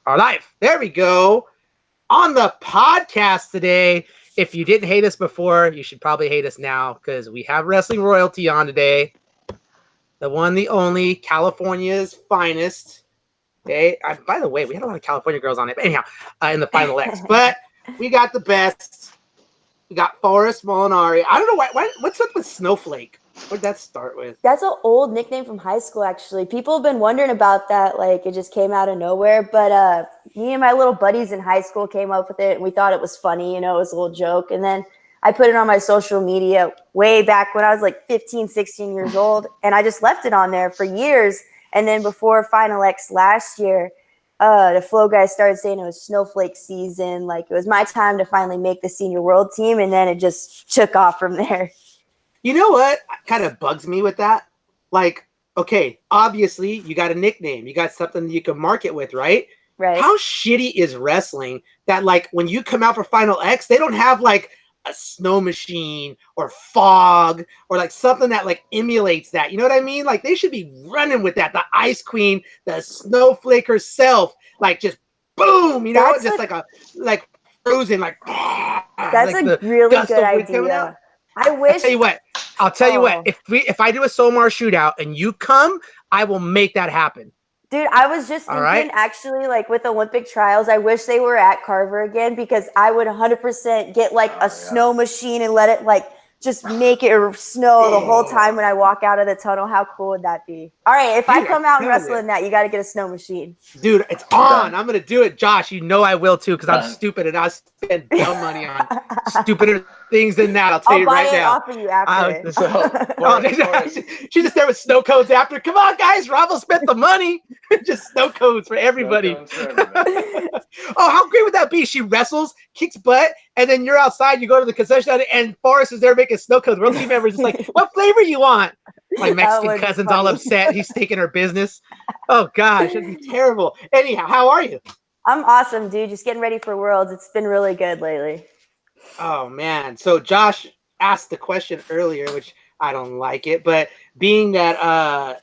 Our life. There we go. On the podcast today. If you didn't hate us before, you should probably hate us now because we have wrestling royalty on today. The one, the only, California's finest. Okay. By the way, we had a lot of California girls on it. But anyhow, in the final X. But we got the best. We got Forrest Molinari. I don't know what's up with Snowflake. Where'd that start with? That's an old nickname from high school, actually. People have been wondering about that. Like, it just came out of nowhere. But me and my little buddies in high school came up with it, and we thought it was funny. It was a little joke. And then I put it on my social media way back when I was like 15, 16 years old, and I just left it on there for years. And then before Final X last year, the Flow guys started saying it was Snowflake season. Like, it was my time to finally make the senior world team, and then it just took off from there. You know what kind of bugs me with that? Like, okay, obviously you got a nickname. You got something you can market with, right? Right. How shitty is wrestling that, like, when you come out for Final X, they don't have, like, a snow machine or fog or, like, something that, like, emulates that. You know what I mean? Like, they should be running with that. The Ice Queen, the Snowflake herself, like, just boom, That's just like frozen, like, that's like a really good idea. I wish. I'll tell you what. If I do a Somar shootout and you come, I will make that happen. Dude, I was just thinking, actually, like with Olympic trials, I wish they were at Carver again because I would 100% get like a snow machine and let it like just make it snow the whole time when I walk out of the tunnel. How cool would that be? All right, if I come out and wrestle in that, you got to get a snow machine. Dude, it's on. I'm going to do it. Josh, you know I will too because I'm stupid and I'll spend dumb money on stupider things than that. I'll tell you right now. I'll buy it off of you after. She's just there with snow codes after. Come on, guys. Ravo spent the money. Just snow codes for everybody. How great would that be? She wrestles, kicks butt, and then you're outside. You go to the concession stand, and Forrest is there making snow codes. World team members just like, what flavor you want? My Mexican cousin's all upset. He's taking her business. Oh, gosh. It'd be terrible. Anyhow, how are you? I'm awesome, dude. Just getting ready for Worlds. It's been really good lately. Oh, man. So Josh asked the question earlier, which I don't like it, but being that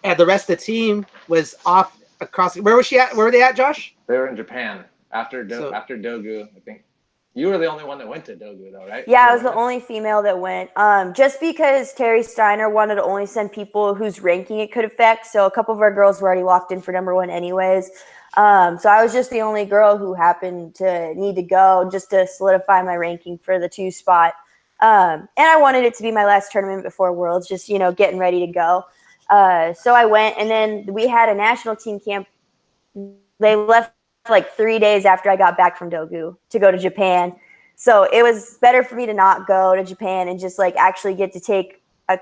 the rest of the team was off across. Where was she at? Where were they at, Josh? They were in Japan after Dogu, I think. You were the only one that went to Dogu, though, right? Yeah, I was the only female that went. Just because Terry Steiner wanted to only send people whose ranking it could affect. So a couple of our girls were already locked in for number one anyways. So I was just the only girl who happened to need to go just to solidify my ranking for the 2 spot. And I wanted it to be my last tournament before Worlds, just, getting ready to go. So I went, and then we had a national team camp. They left like 3 days after I got back from Dogu to go to Japan. So it was better for me to not go to Japan and just like actually get to take a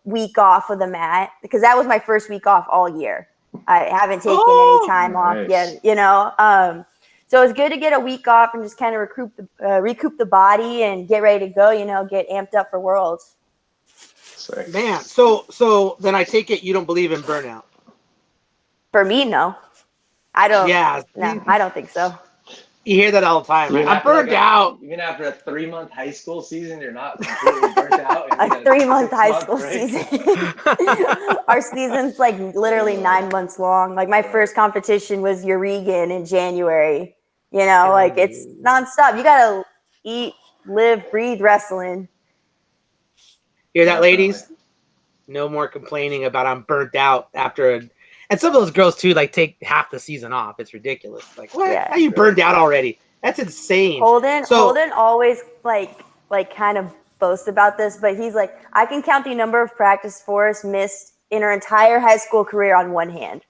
week off of the mat, because that was my first week off all year. I haven't taken any time off yet, so it was good to get a week off and just kind of recoup the body and get ready to go, get amped up for Worlds. Man, so then I take it you don't believe in burnout. For me, no. I don't. Yeah. No, I don't think so. You hear that all the time. I'm burned out. Even after a 3-month high school season, you're not completely burnt out. A 3-month high school season. Our season's like literally 9 months long. Like my first competition was Uregan in January. Like it's nonstop. You gotta eat, live, breathe wrestling. Hear that, ladies? No more complaining about I'm burnt out after and some of those girls too, like take half the season off. It's ridiculous. Like, what? Yeah. How you burned out already? That's insane. Holden always like kind of boasts about this, but he's like, I can count the number of practice Forrest missed in her entire high school career on one hand.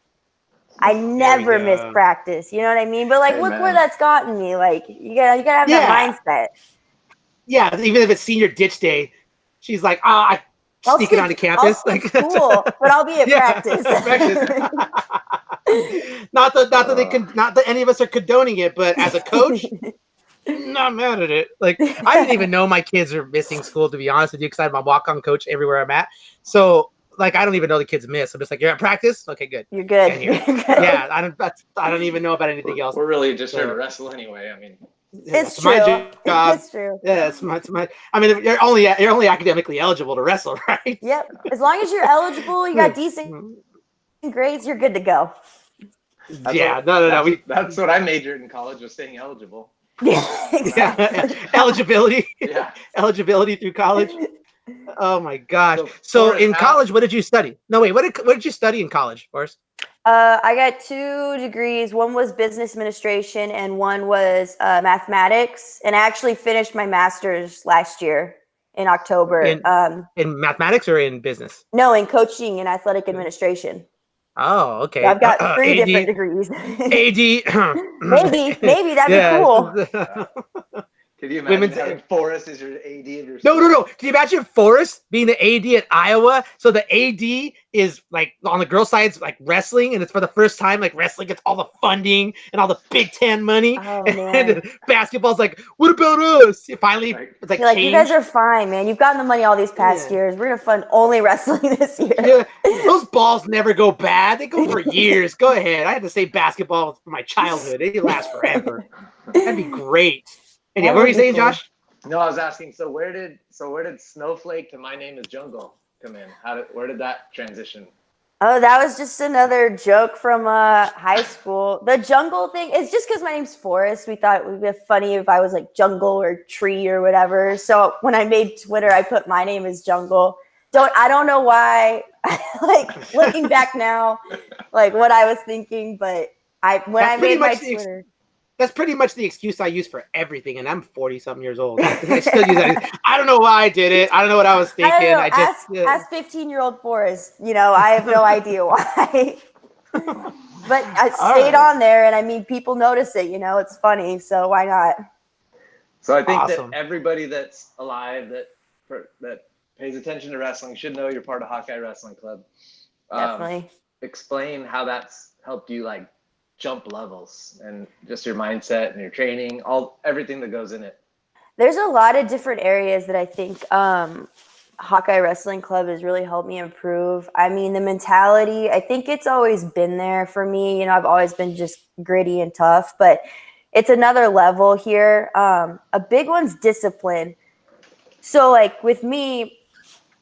I never missed practice. You know what I mean? But like, look where that's gotten me. Like, you gotta have that mindset. Yeah, even if it's senior ditch day, she's like, sneaking onto campus. Like cool, but I'll be at practice. Not that any of us are condoning it, but as a coach, not mad at it. Like I didn't even know my kids are missing school, to be honest with you, because I have my walk-on coach everywhere I'm at. So like I don't even know the kids miss. I'm just like, you're at practice? Okay, good. You're good. Yeah, I don't even know about anything else. We're really just here to wrestle anyway. I mean, it's true. My job. It's true. Yeah, it's my. I mean, you're only academically eligible to wrestle, right? Yep. As long as you're eligible, you got decent grades, you're good to go. That's what I majored in college, was staying eligible. Yeah, exactly. Eligibility. Yeah. Eligibility through college. Oh my gosh. So Forrest, in college, what did you study? No, wait, what did you study in college, Forrest? I got 2 degrees. One was business administration and one was mathematics. And I actually finished my master's last year in October. In mathematics or in business? No, in coaching and athletic administration. Oh, okay. So I've got 3 different degrees. AD. maybe that'd be cool. Could you imagine having Forrest as your AD of your school? No. Can you imagine Forrest being the AD at Iowa? So the AD is like on the girl side, it's like wrestling, and it's for the first time like wrestling gets all the funding and all the Big Ten money. Oh, and basketball's like, what about us? Finally, it's like, you're like, you guys are fine, man. You've gotten the money all these past years. We're gonna fund only wrestling this year. Yeah, those balls never go bad. They go for years. Go ahead. I had to say basketball for my childhood. It lasts forever. That'd be great. And what were you saying, Josh? No, I was asking. So where did Snowflake to My Name Is Jungle come in? Where did that transition? Oh, that was just another joke from high school. The jungle thing is just because my name's Forrest. We thought it would be funny if I was like jungle or tree or whatever. So when I made Twitter, I put My Name Is Jungle. I don't know why. Like looking back now, like what I was thinking, but I made my Twitter. That's pretty much the excuse I use for everything, and I'm 40-something years old. I still use that. I don't know why I did it. I don't know what I was thinking. Ask 15-year-old Forrest. I have no idea why. But I stayed on there, and I mean, people notice it. It's funny, so why not? So I think that everybody that's alive that pays attention to wrestling should know you're part of Hawkeye Wrestling Club. Definitely. Explain how that's helped you like jump levels and just your mindset and your training, everything that goes in it. There's a lot of different areas that I think Hawkeye Wrestling Club has really helped me improve. I mean, the mentality, I think it's always been there for me. I've always been just gritty and tough, but it's another level here. A big one's discipline. So like with me,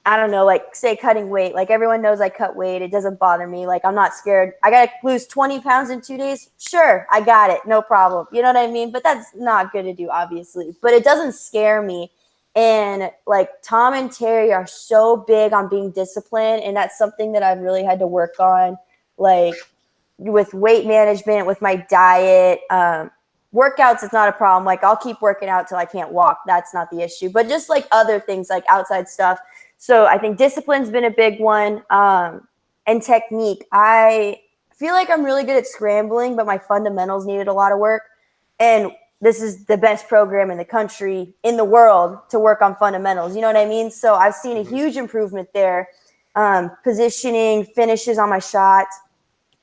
I don't know, like say cutting weight, like everyone knows I cut weight. It doesn't bother me. Like I'm not scared. I got to lose 20 pounds in 2 days. Sure. I got it. No problem. You know what I mean? But that's not good to do, obviously, but it doesn't scare me. And like Tom and Terry are so big on being disciplined. And that's something that I've really had to work on, like with weight management, with my diet, workouts. It's not a problem. Like I'll keep working out till I can't walk. That's not the issue, but just like other things, like outside stuff. So I think discipline's been a big one, and technique. I feel like I'm really good at scrambling, but my fundamentals needed a lot of work. And this is the best program in the country, in the world, to work on fundamentals. You know what I mean? So I've seen a huge improvement there. Positioning, finishes on my shots,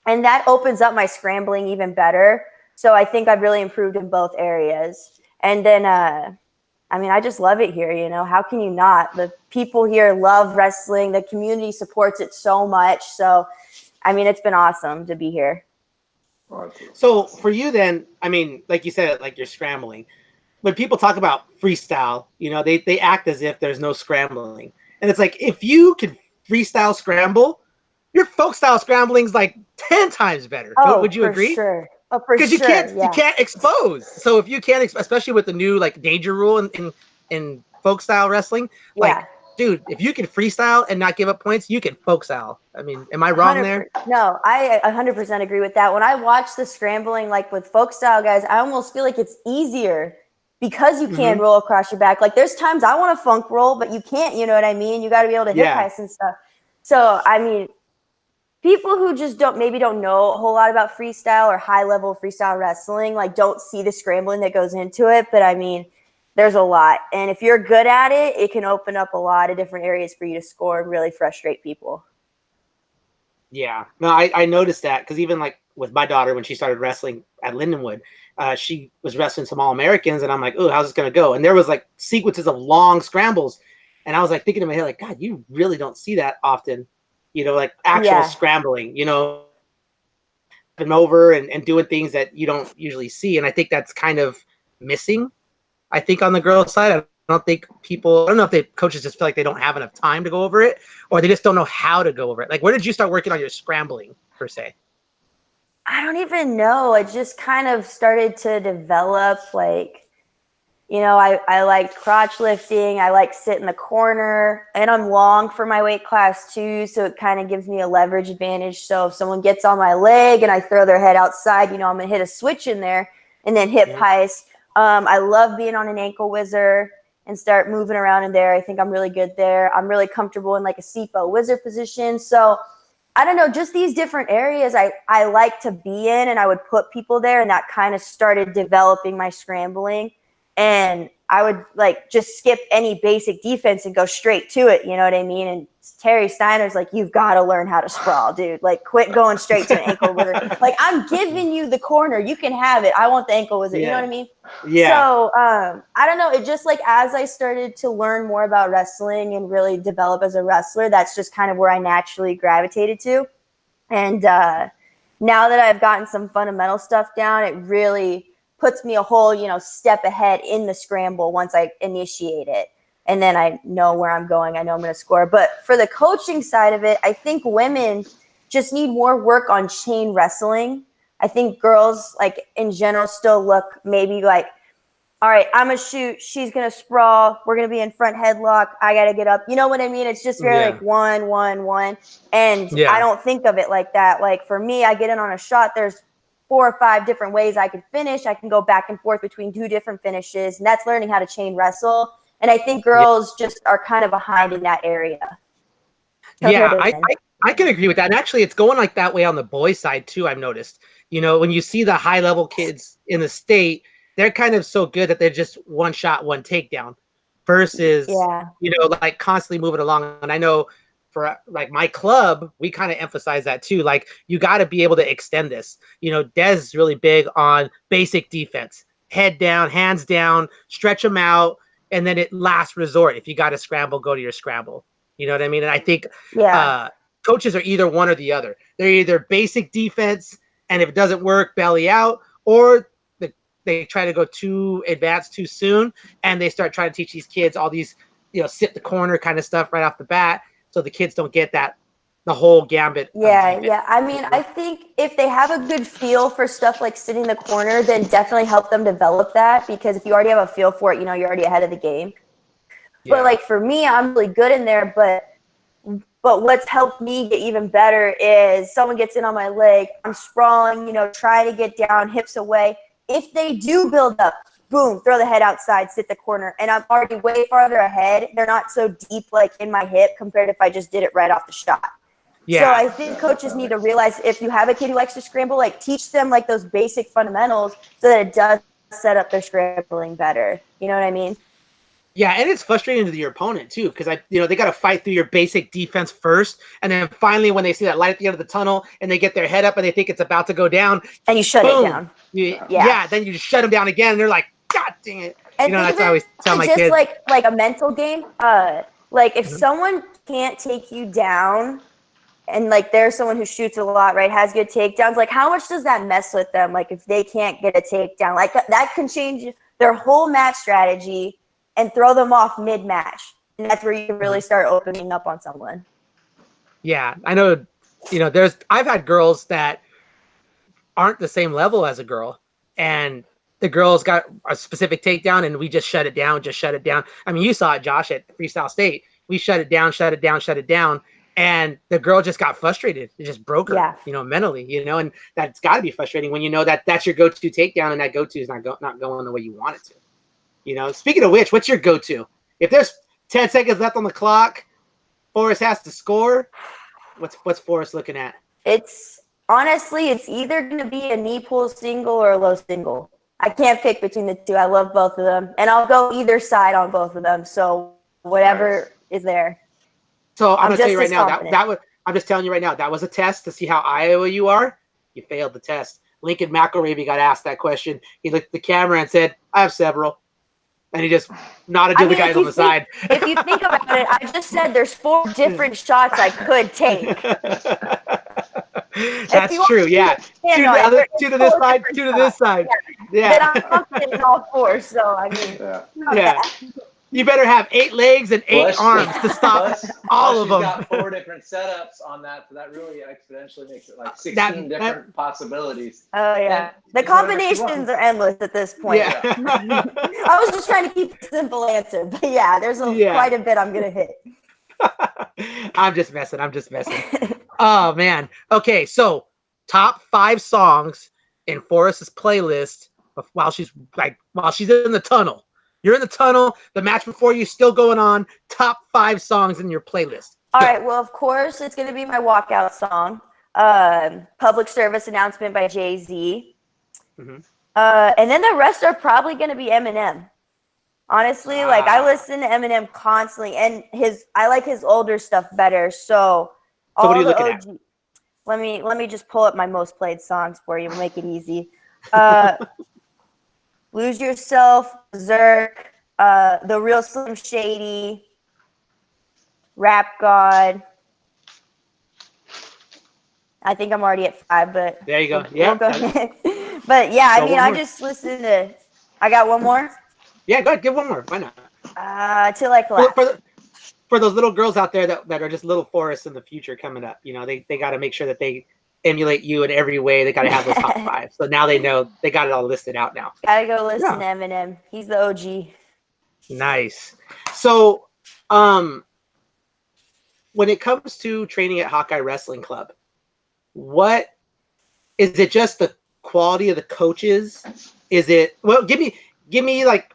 and that opens up my scrambling even better. So I think I've really improved in both areas. And then I just love it here. How can you not? The people here love wrestling. The community supports it so much. So, it's been awesome to be here. So for you then, like you said, like you're scrambling. When people talk about freestyle, they act as if there's no scrambling. And it's like, if you can freestyle scramble, your folk style scrambling is like 10 times better. Would you agree? Sure. Oh, for sure. Because you can't expose. So if you can't, especially with the new like danger rule in folk style wrestling, like, dude, if you can freestyle and not give up points, you can folk style. Am I wrong there? No, I 100% agree with that. When I watch the scrambling, like with folk style guys, I almost feel like it's easier because you can roll across your back. Like there's times I want to funk roll, but you can't. You know what I mean? You got to be able to hip pass and stuff. So people who just don't know a whole lot about freestyle or high level freestyle wrestling, like don't see the scrambling that goes into it. But there's a lot. And if you're good at it, it can open up a lot of different areas for you to score and really frustrate people. Yeah, no, I noticed that because even like with my daughter, when she started wrestling at Lindenwood, she was wrestling some All-Americans and I'm like, oh, how's this going to go? And there was like sequences of long scrambles. And I was like thinking in my head, like, God, you really don't see that often. Like actual scrambling, and over and doing things that you don't usually see. And I think that's kind of missing, I think, on the girls' side. I don't know if the coaches just feel like they don't have enough time to go over it, or they just don't know how to go over it. Like, where did you start working on your scrambling, per se? I don't even know. It just kind of started to develop, like, you know, I like crotch lifting. I like sit in the corner, and I'm long for my weight class too. So it kind of gives me a leverage advantage. So if someone gets on my leg and I throw their head outside, you know, I'm going to hit a switch in there and then hip heist. I love being on an ankle whizzer and start moving around in there. I think I'm really good there. I'm really comfortable in like a SIPO whizzer position. So I don't know, just these different areas I like to be in, and I would put people there, and that kind of started developing my scrambling. And I would like just skip any basic defense and go straight to it. You know what I mean? And Terry Steiner's like, you've got to learn how to sprawl, dude. Like, quit going straight to an ankle wizard. Like, I'm giving you the corner. You can have it. I want the ankle wizard. You know what I mean? Yeah. So I don't know. It just like as I started to learn more about wrestling and really develop as a wrestler, that's just kind of where I naturally gravitated to. And now that I've gotten some fundamental stuff down, it really puts me a whole, you know, step ahead in the scramble once I initiate it. And then I know where I'm going. I know I'm going to score. But for the coaching side of it, I think women just need more work on chain wrestling. I think girls, like in general, still look maybe like, all right, I'm going to shoot. She's going to sprawl. We're going to be in front headlock. I got to get up. You know what I mean? It's just very like 1, 1, 1. And I don't think of it like that. Like for me, I get in on a shot. There's 4 or 5 different ways I could finish. I can go back and forth between 2 different finishes. And that's learning how to chain wrestle. And I think girls just are kind of behind in that area. Yeah, I can agree with that. And actually, it's going like that way on the boys' side, too, I've noticed. You know, when you see the high-level kids in the state, they're kind of so good that they're just one shot, one takedown versus, you know, like constantly moving along. And I know for like my club, we kind of emphasize that too. Like you got to be able to extend this. You know, Des is really big on basic defense, head down, hands down, stretch them out. And then at last resort, if you got to scramble, go to your scramble. You know what I mean? And I think coaches are either one or the other. They're either basic defense, and if it doesn't work, belly out, or they try to go too advanced too soon, and they start trying to teach these kids all these, you know, sit the corner kind of stuff right off the bat, so the kids don't get that the whole gambit. Yeah. I mean, I think if they have a good feel for stuff like sitting the corner, then definitely help them develop that, because if you already have a feel for it, you know, you're already ahead of the game. Yeah. But like for me, I'm really good in there, but what's helped me get even better is someone gets in on my leg, I'm sprawling, you know, trying to get down, hips away. If they do build up, boom, throw the head outside, sit the corner, and I'm already way farther ahead. They're not so deep like in my hip compared to if I just did it right off the shot. Yeah. So I think coaches need to realize if you have a kid who likes to scramble, like teach them like those basic fundamentals so that it does set up their scrambling better. You know what I mean? Yeah, and it's frustrating to your opponent too, because they got to fight through your basic defense first, and then finally when they see that light at the end of the tunnel and they get their head up and they think it's about to go down, and you shut it down. Then you just shut them down again, and they're like, God dang it! And you know, that's what I always tell my kids. Just like a mental game. Like if someone can't take you down, and like there's someone who shoots a lot, right, has good takedowns, like how much does that mess with them? Like if they can't get a takedown, like that can change their whole match strategy and throw them off mid-match. And that's where you really start opening up on someone. Yeah, I know, you know, I've had girls that aren't the same level as a girl, and the girls got a specific takedown and we just shut it down. I mean, you saw it, Josh, at Freestyle State. We shut it down. And the girl just got frustrated. It just broke her, you know, mentally, you know, and that's got to be frustrating when you know that that's your go-to takedown and that go-to is not going the way you want it to. You know, speaking of which, what's your go-to? If there's 10 seconds left on the clock, Forrest has to score. What's Forrest looking at? It's either going to be a knee pull single or a low single. I can't pick between the two. I love both of them, and I'll go either side on both of them. So whatever is there. So I'm going to tell you right now I'm just telling you right now, that was a test to see how Iowa you are. You failed the test. Lincoln McElravy got asked that question. He looked at the camera and said, I have several. And he just nodded to the guys on the side. If you think about it, I just said there's 4 different shots I could take. That's true, yeah. Two to this side, 2 to this side. Yeah. Then I'm confident in all 4, so I mean. Yeah. You better have 8 legs and 8 arms to stop all of them. She's got 4 different setups on that, so that really exponentially makes it like 16 different possibilities. Oh yeah, the combinations are endless at this point. Yeah. I was just trying to keep a simple answer, but yeah, there's quite a bit I'm gonna hit. I'm just messing. Oh man. Okay, so top 5 songs in Forrest's playlist while she's in the tunnel. You're in the tunnel. The match before you still going on. Top 5 songs in your playlist. All right. Well, of course, it's gonna be my walkout song. Public Service Announcement by Jay-Z. Mm-hmm. And then the rest are probably gonna be Eminem. Honestly, like I listen to Eminem constantly, and I like his older stuff better. So what are you looking at? Let me just pull up my most played songs for you. We'll make it easy. Lose Yourself, Berserk, The Real Slim Shady, Rap God. I think I'm already at 5, but there you go. Yeah. But yeah, I mean, I just listen to. I got one more. Yeah, go ahead. Give one more. Why not? Till I collapse. For those little girls out there that are just little Forrests in the future coming up, you know, they got to make sure that they emulate you in every way. They got to have those top 5. So now they know they got it all listed out now. Gotta go listen to Eminem. He's the OG. Nice. So, when it comes to training at Hawkeye Wrestling Club, what is it? Just the quality of the coaches? Is it? Well, give me like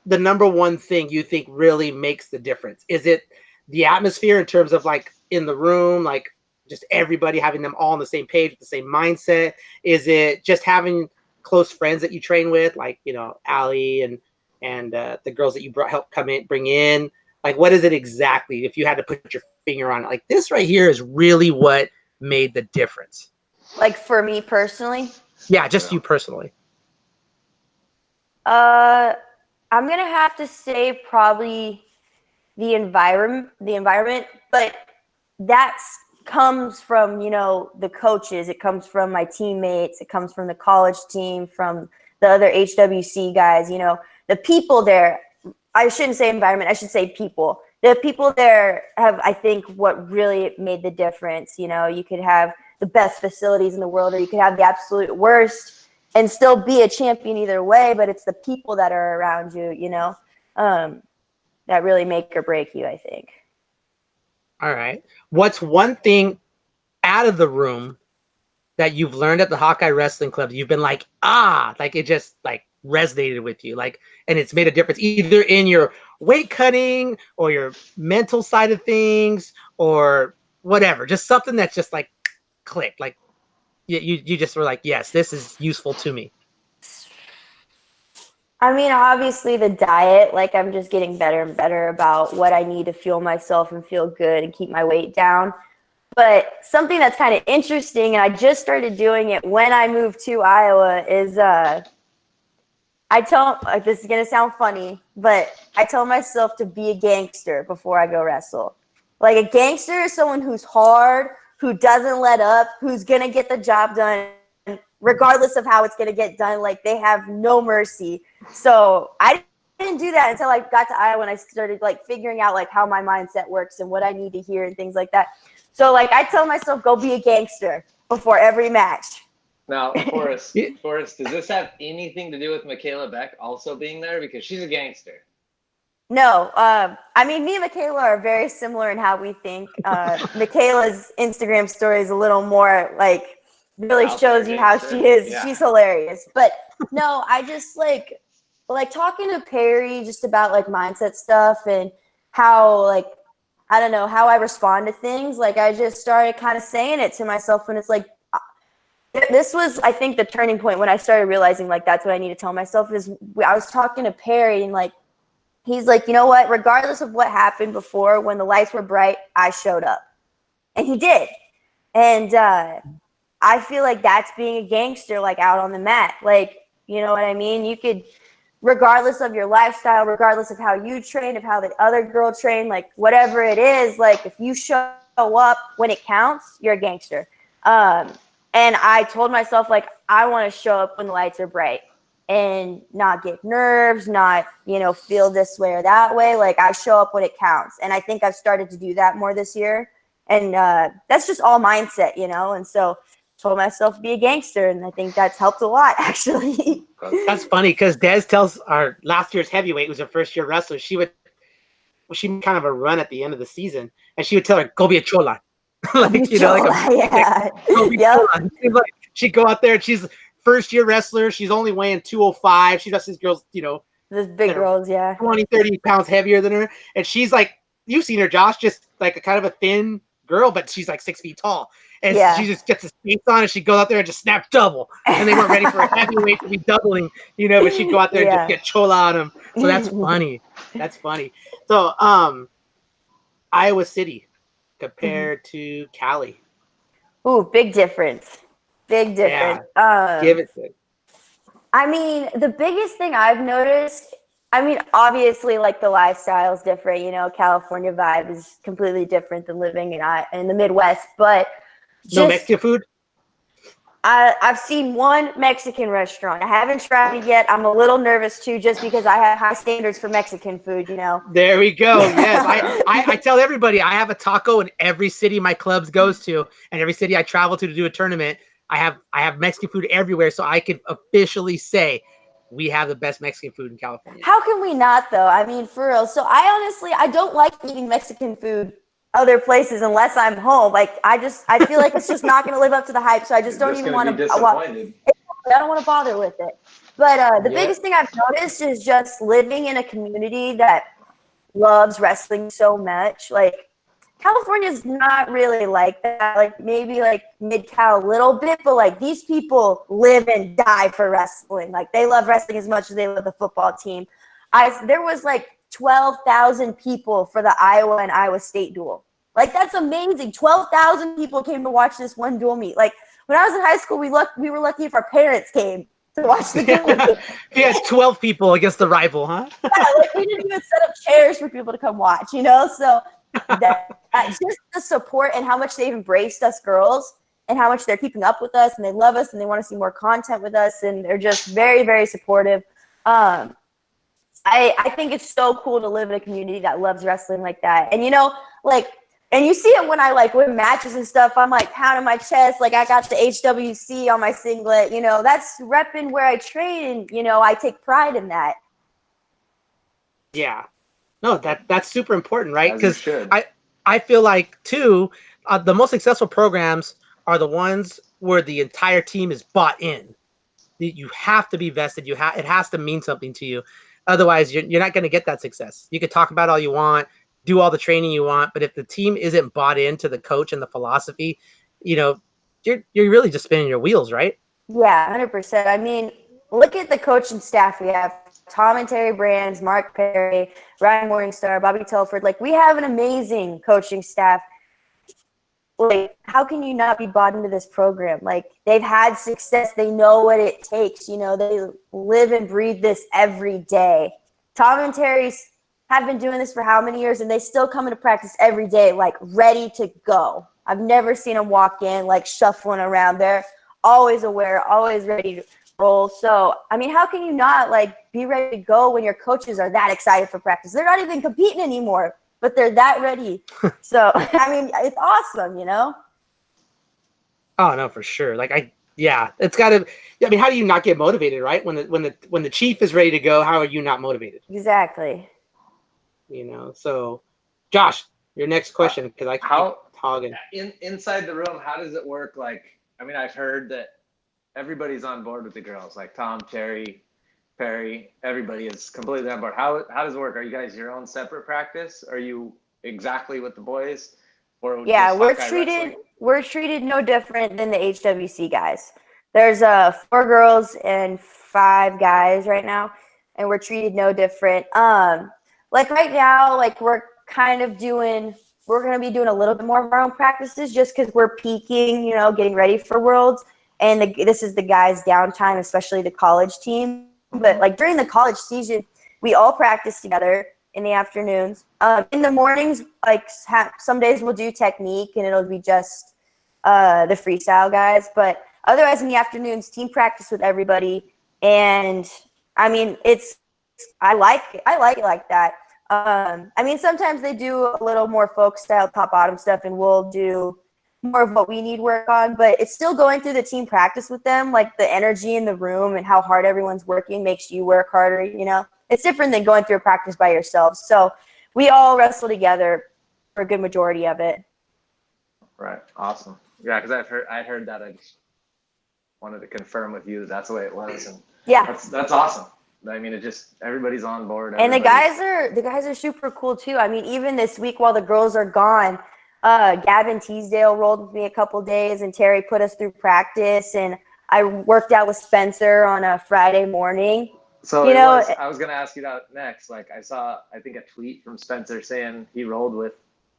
the number one thing you think really makes the difference. Is it the atmosphere in terms of like in the room, like just everybody having them all on the same page with the same mindset? Is it just having close friends that you train with, like, you know, Allie and the girls that you bring in? Like, what is it exactly? If you had to put your finger on it, like this right here is really what made the difference. Like for me personally? Yeah, just you personally. I'm gonna have to say probably the environment, but that's comes from, you know, the coaches. It comes from my teammates. It comes from the college team, from the other HWC guys. You know, the people there. I shouldn't say environment. I should say people. The people there have, I think, what really made the difference. You know, you could have the best facilities in the world, or you could have the absolute worst and still be a champion either way. But it's the people that are around you, you know, that really make or break you, I think. All right. What's one thing out of the room that you've learned at the Hawkeye Wrestling Club that you've been like, like it just like resonated with you, like, and it's made a difference either in your weight cutting or your mental side of things or whatever, just something that's just like clicked, like you just were like, yes, this is useful to me? I mean, obviously the diet, like I'm just getting better and better about what I need to fuel myself and feel good and keep my weight down. But something that's kind of interesting, and I just started doing it when I moved to Iowa, is this is going to sound funny, but I tell myself to be a gangster before I go wrestle. Like a gangster is someone who's hard, who doesn't let up, who's going to get the job done regardless of how it's going to get done. Like they have no mercy. So I didn't do that until I got to Iowa and I started like figuring out like how my mindset works and what I need to hear and things like that. So like I tell myself, go be a gangster before every match. Now, Forrest, does this have anything to do with Michaela Beck also being there? Because she's a gangster. No. I mean, me and Michaela are very similar in how we think. Michaela's Instagram story is a little more like really shows you how she is. Yeah. She's hilarious. But no, I just like talking to Perry just about like mindset stuff and how like, I don't know, how I respond to things. Like I just started kind of saying it to myself when it's like, this was, I think, the turning point when I started realizing like that's what I need to tell myself. Is I was talking to Perry and like, he's like, you know what, regardless of what happened before, when the lights were bright, I showed up. And he did. And I feel like that's being a gangster, like out on the mat. Like, you know what I mean? You could, regardless of your lifestyle, regardless of how you train, of how the other girl trained, like whatever it is, like if you show up when it counts, you're a gangster. And I told myself, like, I want to show up when the lights are bright. and not get nerves, not, feel this way or that way. Like, I show up when it counts. And I think I've started to do that more this year. And that's just all mindset, and so told myself to be a gangster, and I think that's helped a lot, actually. That's funny because Des tells our last year's heavyweight, who's a first-year wrestler, she made kind of a run at the end of the season, and she would tell her, go be a chola. Go be chola. She'd go out there, and she's first-year wrestler. She's only weighing 205. She wrestles girls, those big girls, 20, 30 pounds heavier than her. And she's like, you've seen her, Josh, just like a kind of a thin girl, but she's like 6 feet tall. And she just gets the skates on and she goes out there and just snap double. And they weren't ready for a heavyweight to be doubling, but she'd go out there and just get chola on them. So that's funny. That's funny. So Iowa City compared to Cali. Ooh, big difference. Big difference. Yeah. Give it to it. I mean, the biggest thing I've noticed, obviously, like, the lifestyle is different. California vibe is completely different than living in the Midwest. But no Mexican food? I've seen one Mexican restaurant. I haven't tried it yet. I'm a little nervous, too, just because I have high standards for Mexican food, There we go. Yes. I tell everybody I have a taco in every city my clubs goes to, and every city I travel to do a tournament. I have Mexican food everywhere, so I can officially say we have the best Mexican food in California. How can we not, though? For real. So I don't like eating Mexican food other places unless I'm home. Like, I feel like it's just not going to live up to the hype, so I just don't even want to. I don't want to bother with it. But the biggest thing I've noticed is just living in a community that loves wrestling so much. Like, California's not really like that. Like, maybe like mid-Cal a little bit, but like, these people live and die for wrestling. Like, they love wrestling as much as they love the football team. There was like 12,000 people for the Iowa and Iowa State duel. Like, that's amazing. 12,000 people came to watch this one duel meet. Like, when I was in high school, we were lucky if our parents came to watch the duel. He has 12 people against the rival, huh? Yeah, like, we didn't even set up chairs for people to come watch, So that just the support and how much they've embraced us girls and how much they're keeping up with us and they love us and they want to see more content with us and they're just very, very supportive. I think it's so cool to live in a community that loves wrestling like that. And and you see it when I win matches and stuff. I'm like pounding my chest, like I got the HWC on my singlet. That's repping where I train, and I take pride in that. Yeah. No, that's super important, right? Because I feel like, too, the most successful programs are the ones where the entire team is bought in. You have to be vested. It has to mean something to you. Otherwise, you're not going to get that success. You could talk about all you want, do all the training you want, but if the team isn't bought into the coach and the philosophy, you're really just spinning your wheels, right? Yeah, 100%. Look at the coaching staff we have. Tom and Terry Brands, Mark Perry, Ryan Morningstar, Bobby Telford. Like, we have an amazing coaching staff. Like, how can you not be bought into this program? Like, they've had success. They know what it takes. They live and breathe this every day. Tom and Terry's have been doing this for how many years, and they still come into practice every day, like, ready to go. I've never seen them walk in, like, shuffling around. They're always aware, always ready to roll. So, how can you not, be ready to go when your coaches are that excited for practice? They're not even competing anymore, but they're that ready. So, it's awesome, Oh, no, for sure. It's got to. How do you not get motivated, right? When the chief is ready to go, how are you not motivated? Exactly. So, Josh, your next question, because I keep talking. Inside the room, how does it work? I've heard that everybody's on board with the girls, like Tom, Terry, Perry, everybody is completely on board. How does it work? Are you guys your own separate practice? Are you exactly with the boys? Or we're treated no different than the HWC guys. There's 4 girls and 5 guys right now, and we're treated no different. Right now, we're going to be doing a little bit more of our own practices just because we're peaking, getting ready for Worlds. And this is the guys' downtime, especially the college team. But during the college season, we all practice together in the afternoons. In the mornings, some days we'll do technique and it'll be just the freestyle guys. But otherwise, in the afternoons, team practice with everybody. And I mean, I like it like that. I mean, sometimes they do a little more folk style top bottom stuff, and we'll do more of what we need work on, but it's still going through the team practice with them. Like the energy in the room and how hard everyone's working makes you work harder. It's different than going through a practice by yourself. So we all wrestle together for a good majority of it. Right. Awesome. Yeah, because I'd heard that. I just wanted to confirm with you that that's the way it was, and yeah, that's awesome. I mean, it just everybody's on board. And the guys are super cool too. I mean, even this week while the girls are gone, Gavin Teasdale rolled with me a couple days, and Terry put us through practice, and I worked out with Spencer on a Friday morning. So I was going to ask you that next. Like I saw, I think a tweet from Spencer saying he rolled with,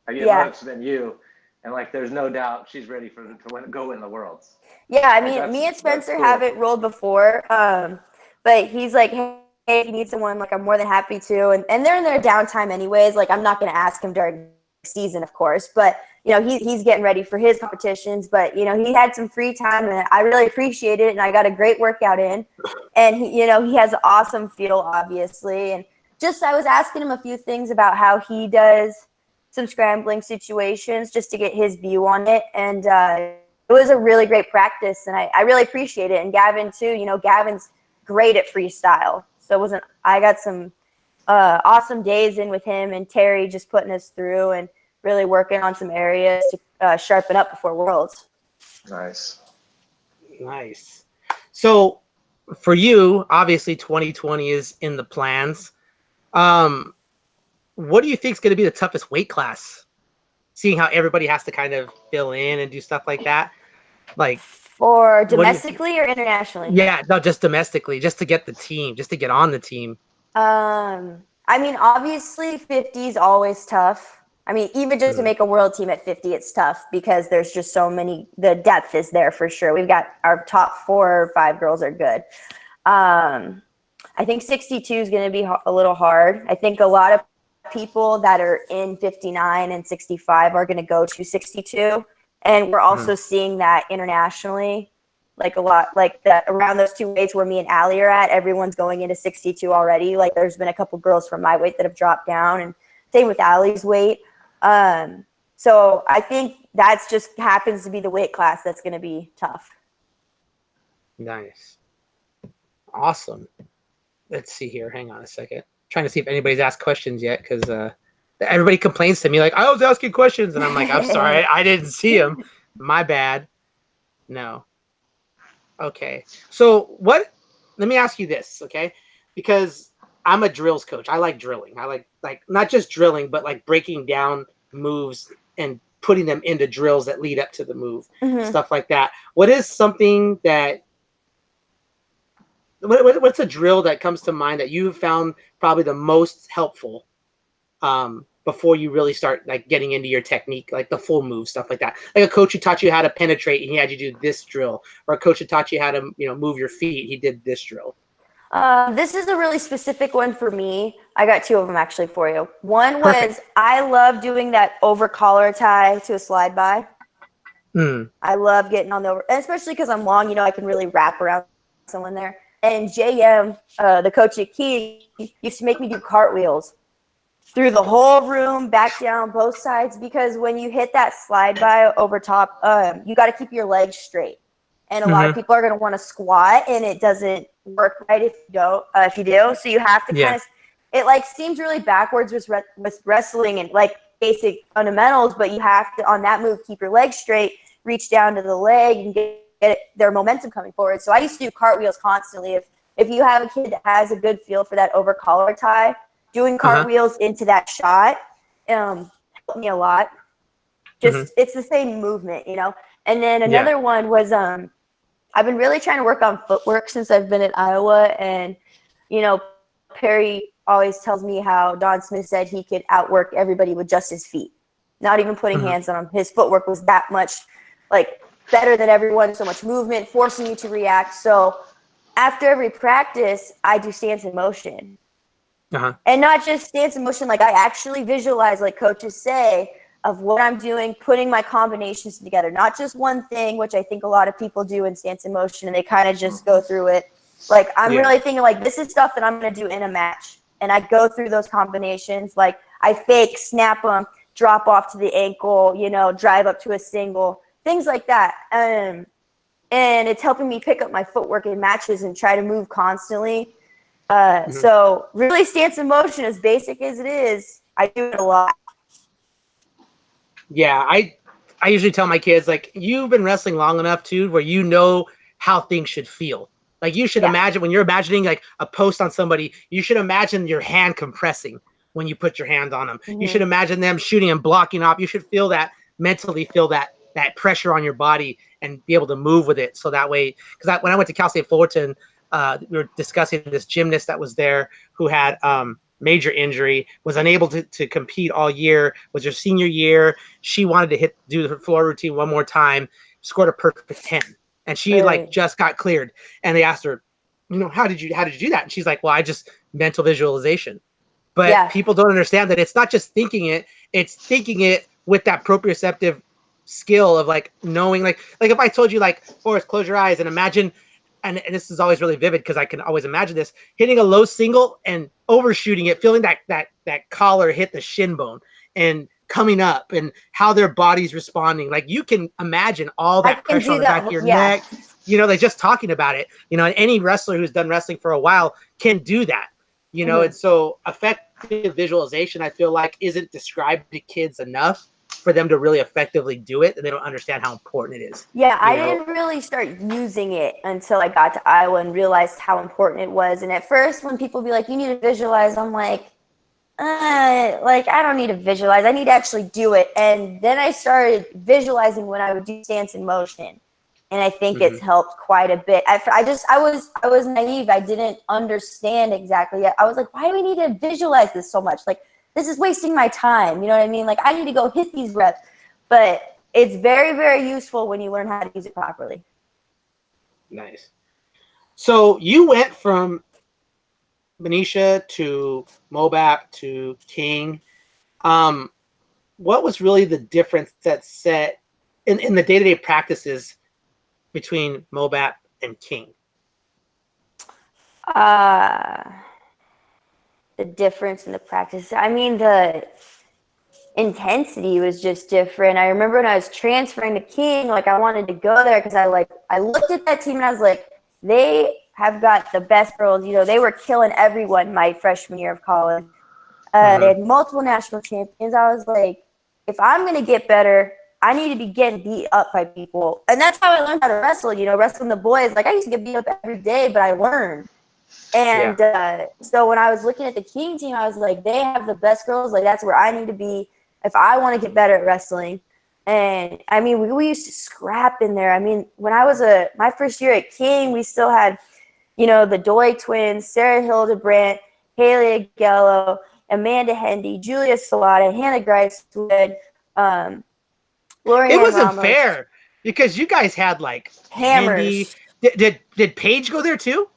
I get much than you. And like, there's no doubt she's ready to go win the Worlds. Yeah. I mean, me and Spencer haven't rolled before. But he's like, hey, if you need someone, like I'm more than happy to. And they're in their downtime anyways. Like I'm not going to ask him during season, of course, but he's getting ready for his competitions, but he had some free time, and I really appreciate it, and I got a great workout in, and he has an awesome feel, obviously, and just I was asking him a few things about how he does some scrambling situations just to get his view on it, and it was a really great practice, and I really appreciate it. And Gavin too, Gavin's great at freestyle, so I got some awesome days in with him and Terry, just putting us through and really working on some areas to sharpen up before Worlds. Nice. So for you, obviously 2020 is in the plans. What do you think is going to be the toughest weight class? Seeing how everybody has to kind of fill in and do stuff like that. Like for domestically or internationally? Yeah, no, just domestically, just to get the team, just to get on the team. I mean, obviously 50 is always tough. I mean, even just to make a world team at 50, it's tough because there's just so many, the depth is there for sure. We've got our top 4 or 5 girls are good. I think 62 is going to be a little hard. I think a lot of people that are in 59 and 65 are going to go to 62. And we're also seeing that internationally, like a lot, like that around those 2 weights where me and Allie are at, everyone's going into 62 already. Like there's been a couple girls from my weight that have dropped down, and same with Allie's weight. So I think that's just happens to be the weight class that's going to be tough. Nice. Awesome. Let's see here. Hang on a second. Trying to see if anybody's asked questions yet, because everybody complains to me like, I was asking questions, and I'm like, I'm sorry, I didn't see them. My bad. No. Okay. So let me ask you this, okay? Because I'm a drills coach. I like drilling. I like not just drilling, but like breaking down moves and putting them into drills that lead up to the move, stuff like that. What is something that what's a drill that comes to mind that you found probably the most helpful before you really start like getting into your technique, like the full move, stuff like that? Like a coach who taught you how to penetrate and he had you do this drill, or a coach who taught you how to move your feet, he did this drill. This is a really specific one for me. I got 2 of them actually for you. One was I love doing that over collar tie to a slide by. I love getting on the over, especially because I'm long, I can really wrap around someone there. And JM, the coach at Key, used to make me do cartwheels through the whole room, back down, both sides, because when you hit that slide by over top, you got to keep your legs straight. And a lot of people are going to want to squat, and it doesn't work right if you do. So you have to kind of, it like seems really backwards with wrestling and like basic fundamentals, but you have to, on that move, keep your legs straight, reach down to the leg and get their momentum coming forward. So I used to do cartwheels constantly. If you have a kid that has a good feel for that over collar tie, doing cartwheels into that shot helped me a lot. Just it's the same movement, And then another one was I've been really trying to work on footwork since I've been at Iowa, and Perry always tells me how Don Smith said he could outwork everybody with just his feet, not even putting hands on him. His footwork was that much like better than everyone, so much movement, forcing you to react. So after every practice, I do stance in motion. And not just stance in motion, like I actually visualize, like coaches say, of what I'm doing, putting my combinations together, not just one thing, which I think a lot of people do in stance in motion, and they kind of just go through it. Like, I'm Yeah. really thinking, like, this is stuff that I'm going to do in a match. And I go through those combinations. Like, I fake, snap them, drop off to the ankle, you know, drive up to a single, things like that. And it's helping me pick up my footwork in matches and try to move constantly. So really, stance and motion, as basic as it is, I do it a lot. Yeah, I usually tell my kids, like, you've been wrestling long enough too where you know how things should feel. Like, you should imagine, when you're imagining like a post on somebody, you should imagine your hand compressing when you put your hand on them. You should imagine them shooting and blocking off. You should feel that, mentally feel that pressure on your body and be able to move with it. So that way, because when I went to Cal State Fullerton, we were discussing this gymnast that was there who had major injury, was unable to compete all year, was her senior year. She wanted to do her floor routine one more time, scored a perfect 10. And she like just got cleared. And they asked her, you know, how did you do that? And she's like, well, I just mental visualization. But people don't understand that it's not just thinking it, it's thinking it with that proprioceptive skill of like knowing, like if I told you, like, Forrest, close your eyes and imagine, and this is always really vivid because I can always imagine this, hitting a low single and overshooting it, feeling that collar hit the shin bone and coming up and how their body's responding. Like, you can imagine all that pressure on the back of your neck, you know, like just talking about it, you know, and any wrestler who's done wrestling for a while can do that, you know. And so effective visualization, I feel like, isn't described to kids enough for them to really effectively do it, and they don't understand how important it is. Yeah, I didn't really start using it until I got to Iowa and realized how important it was. And at first, when people be like, you need to visualize, I'm like, I don't need to visualize. I need to actually do it. And then I started visualizing when I would do stance and motion. And I think it's helped quite a bit. I was naive. I didn't understand exactly yet. I was like, why do we need to visualize this so much? Like, this is wasting my time. You know what I mean? Like, I need to go hit these reps. But it's very, very useful when you learn how to use it properly. Nice. So you went from Benicia to Mobap to King. What was really the difference that set in the day-to-day practices between Mobap and King? The difference in the practice. I mean, the intensity was just different. I remember when I was transferring to King, like, I wanted to go there because I looked at that team and I was like, they have got the best girls. You know, they were killing everyone my freshman year of college. They had multiple national champions. I was like, if I'm going to get better, I need to be getting beat up by people. And that's how I learned how to wrestle, you know, wrestling the boys. Like, I used to get beat up every day, but I learned. And so when I was looking at the King team, I was like, they have the best girls. Like, that's where I need to be if I want to get better at wrestling. And I mean, we used to scrap in there. I mean, when I was my first year at King, we still had, you know, the Doy twins, Sarah Hildebrandt, Haley Agello, Amanda Hendy, Julia Salata, Hannah Greiswood, Lorianne It wasn't Ramos. fair because you guys had like hammers. Hendy. Did Paige go there too?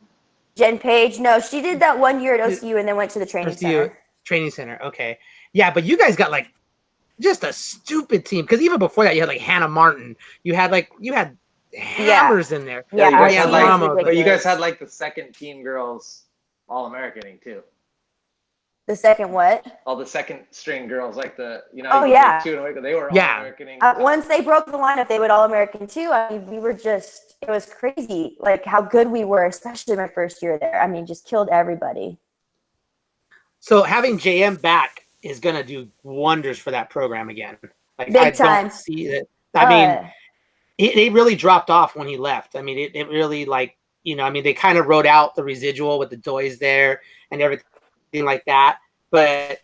Jen Page? No, she did that 1 year at OCU and then went to the training center. Training center, okay. Yeah, but you guys got like just a stupid team, because even before that you had like Hannah Martin. You had hammers in there. Yeah, you guys had like the second team girls All-Americaning too. The second what? All the second string girls, like the, you know, they were All-Americaning. Once they broke the lineup, they would All-American too. I mean, we were just, it was crazy, like how good we were, especially my first year there. I mean, just killed everybody. So having JM back is gonna do wonders for that program again. Like, big time. Don't see it. I mean, it really dropped off when he left. I mean, it really, like, you know, I mean, they kind of wrote out the residual with the Doys there and everything like that. But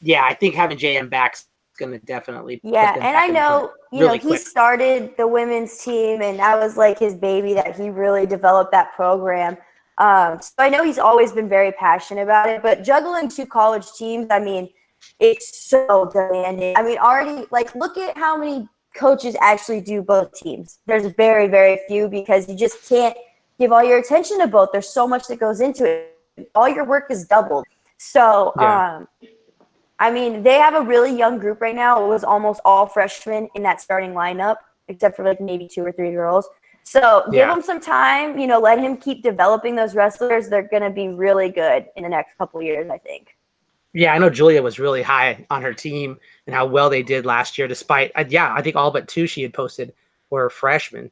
yeah, I think having JM back's gonna definitely and I know, you know, he started the women's team and that was like his baby, that he really developed that program. So I know he's always been very passionate about it, but juggling two college teams, I mean, it's so demanding. I mean, already, like, look at how many coaches actually do both teams. There's very, very few, because you just can't give all your attention to both. There's so much that goes into it. All your work is doubled. So, I mean, they have a really young group right now. It was almost all freshmen in that starting lineup, except for like maybe 2 or 3 girls. So give Yeah. him some time, let him keep developing those wrestlers. They're going to be really good in the next couple of years, I think. Yeah, I know Julia was really high on her team and how well they did last year, despite, I think all but 2 she had posted were freshmen.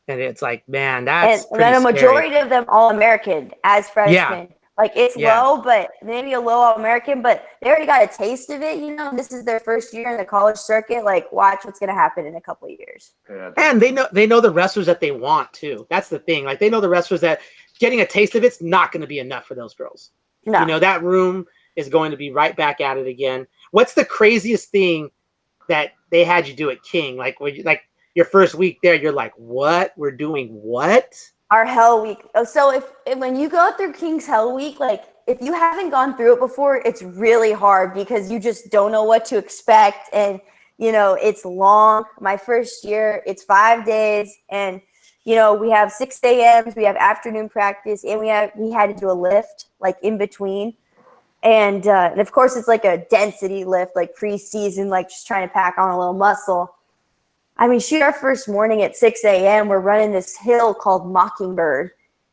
And it's like, man, And that's pretty then a scary. majority of them All-American as Yeah, freshmen. Like it's yeah. low, but maybe a low All-American, but they already got a taste of it, This is their first year in the college circuit. Like, watch what's going to happen in a couple of years. Yeah, And they know the wrestlers that they want too. That's the thing. Like they know the wrestlers that getting a taste of it's not going to be enough for those girls. No. That room is going to be right back at it again. What's the craziest thing that they had you do at King? Like like your first week there, you're like, what? We're doing what? Our Hell Week. So if when you go through King's Hell Week, like if you haven't gone through it before, it's really hard because you just don't know what to expect. And, it's long. My first year, it's 5 days. And, we have 6 a.m.s, we have afternoon practice, and we had to do a lift like in between. And of course, it's like a density lift, like preseason, like just trying to pack on a little muscle. I mean, shoot, our first morning at 6 a.m., we're running this hill called Mockingbird.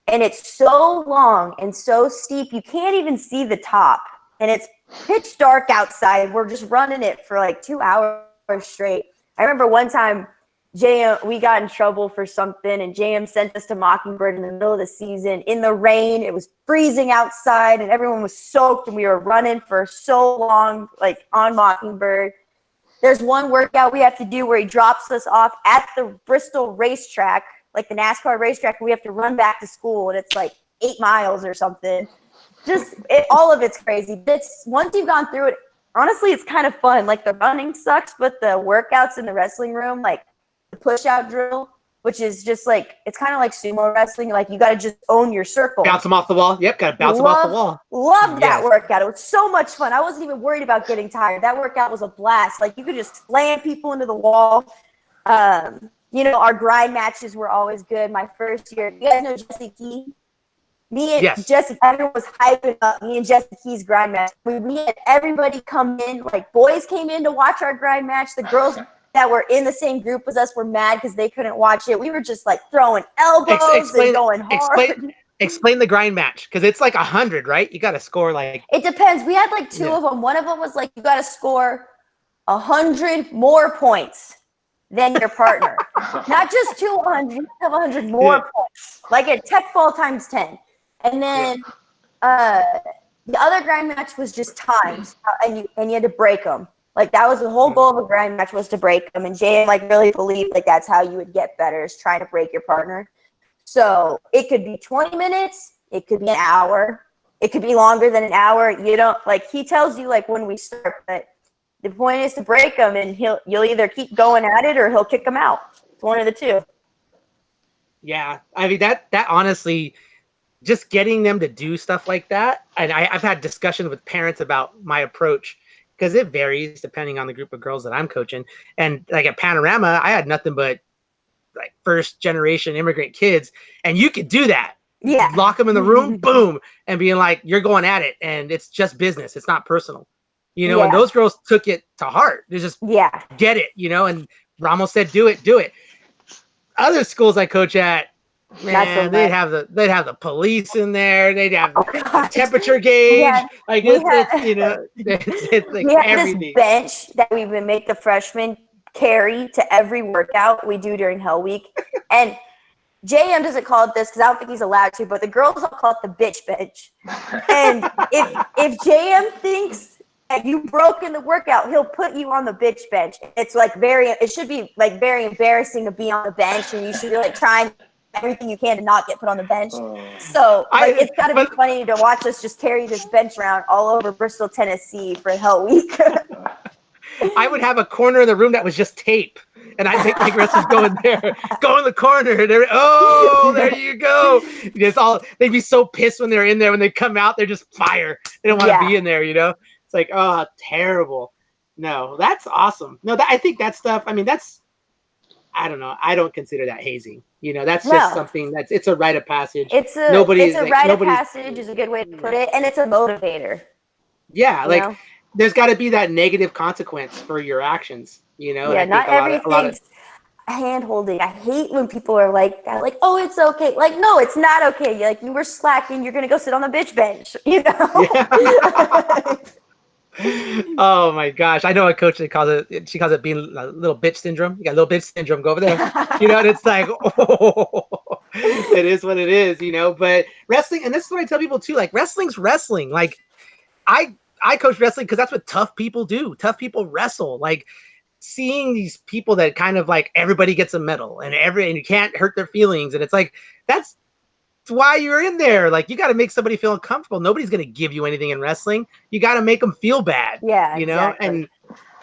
And it's so long and so steep, you can't even see the top. And it's pitch dark outside. We're just running it for like 2 hours straight. I remember one time, we got in trouble for something, and JM sent us to Mockingbird in the middle of the season in the rain. It was freezing outside, and everyone was soaked, and we were running for so long, like on Mockingbird. There's one workout we have to do where he drops us off at the Bristol racetrack, like the NASCAR racetrack, and we have to run back to school, and it's like 8 miles or something. All of it's crazy. Once you've gone through it, honestly, it's kind of fun. Like the running sucks, but the workouts in the wrestling room, like the push-out drill, which is just like, it's kind of like sumo wrestling. Like you got to just own your circle. Bounce them off the wall. Yep, got to bounce them off the wall. Loved that workout. It was so much fun. I wasn't even worried about getting tired. That workout was a blast. Like you could just slam people into the wall. Our grind matches were always good. My first year, you guys know Jesse Key? Jesse, everyone was hyping up me and Jesse Key's grind match. We had everybody come in, like boys came in to watch our grind match. The girls that were in the same group as us were mad because they couldn't watch it. We were just like throwing elbows and going hard. Explain the grind match, because it's like 100, right? You got to score like. It depends. We had like 2 of them. One of them was like you got to score 100 more points than your partner. Not just 200, you have 100 more points. Like a tech ball times 10. And then the other grind match was just times, and you had to break them. Like that was the whole goal of a grind match, was to break them. And Jay really believed like that's how you would get better, is trying to break your partner. So it could be 20 minutes, it could be an hour, it could be longer than an hour. He tells you like when we start, but the point is to break them, and you'll either keep going at it or he'll kick them out. It's one of the two. Yeah, I mean that honestly, just getting them to do stuff like that, and I've had discussions with parents about my approach, because it varies depending on the group of girls that I'm coaching. And like at Panorama, I had nothing but like first generation immigrant kids, and you could do that. Yeah, lock them in the room, boom, and being like, you're going at it, and it's just business, it's not personal, and those girls took it to heart. They just get it, and Ramos said do it. Other schools I coach at, man, they'd have the police in there, they'd have the temperature gauge, like it's like we have everything. This bench that we would make the freshmen carry to every workout we do during Hell Week. And JM doesn't call it this because I don't think he's allowed to, but the girls all call it the bitch bench. And if JM thinks that you broke in the workout, he'll put you on the bitch bench. It's like it should be like very embarrassing to be on the bench, and you should be like trying everything you can to not get put on the bench. So it's got to be funny to watch us just carry this bench around all over Bristol, Tennessee for Hell Week. I would have a corner of the room that was just tape, and I'd make my wrestlers go in there, go in the corner, and there you go. They'd be so pissed when they're in there. When they come out, they're just fire. They don't want to be in there, It's like, oh, terrible. No, that's awesome. No, I think that stuff, I mean, I don't know. I don't consider that hazing. That's just something it's a rite of passage. It's a rite of passage is a good way to put it, and it's a motivator. Yeah, there's got to be that negative consequence for your actions. Yeah, not everything. hand holding. I hate when people are like that, like, oh, it's okay. Like, no, it's not okay. Like, you were slacking. You're gonna go sit on the bitch bench, you know? Yeah. Oh my gosh. I know a coach that calls it, she calls it being a little bitch syndrome. You got a little bitch syndrome, go over there. You know, and it's like, oh, it is what it is, you know. But wrestling, and this is what I tell people too, like wrestling's wrestling. Like I I coach wrestling because that's what tough people do. Tough people wrestle. Like seeing these people that kind of like everybody gets a medal and you can't hurt their feelings. And it's like that's why you're in there. Like you got to make somebody feel uncomfortable. Nobody's going to give you anything in wrestling. You got to make them feel bad, Yeah, you know? exactly. And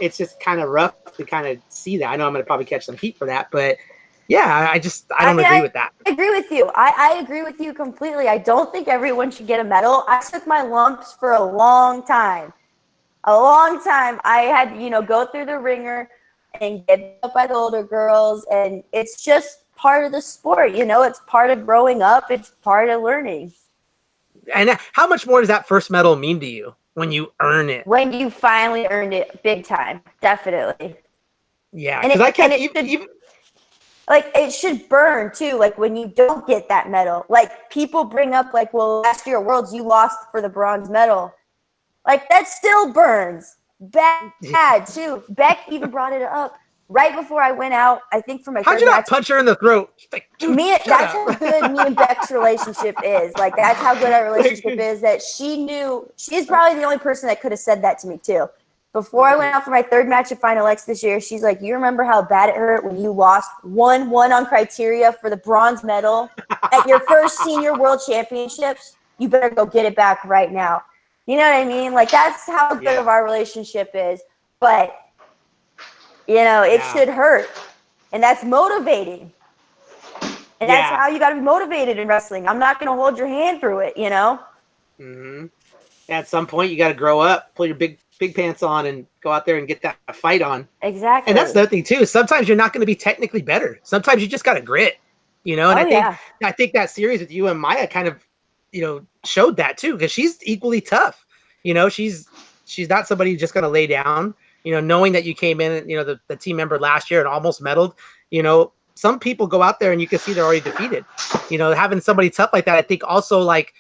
it's just kind of rough to kind of see that. I know I'm going to probably catch some heat for that, but yeah, I don't agree with that. I agree with you. I agree with you completely. I don't think everyone should get a medal. I took my lumps for a long time. I had, go through the ringer and get up by the older girls, and it's just part of the sport, it's part of growing up, it's part of learning. And how much more does that first medal mean to you when you earn it? When you finally earned it big time, definitely. Yeah, because I can't even like it should burn too. Like when you don't get that medal, like people bring up like, well, last year at Worlds you lost for the bronze medal. Like that still burns bad too. Beck even brought it up right before I went out. I think for my how'd you not punch her in the throat? Like, dude, that's how good me and Beck's relationship is. Like that's how good our relationship is. That she knew she's probably the only person that could have said that to me too. Before I went out for my third match at Final X this year, she's like, you remember how bad it hurt when you lost 1-1 on criteria for the bronze medal at your first senior world championships? You better go get it back right now. You know what I mean? Like, that's how good of our relationship is. But, it should hurt. And that's motivating. And that's how you got to be motivated in wrestling. I'm not going to hold your hand through it, Mm-hmm. At some point, you got to grow up, pull your big pants on, and go out there and get that fight on. Exactly. And that's the other thing too. Sometimes you're not going to be technically better. Sometimes you just got to grit, And I think that series with you and Maya kind of, showed that too, because she's equally tough. She's not somebody who's just going to lay down. Knowing that you came in, the team member last year and almost medaled. Some people go out there and you can see they're already defeated. Having somebody tough like that, I think also like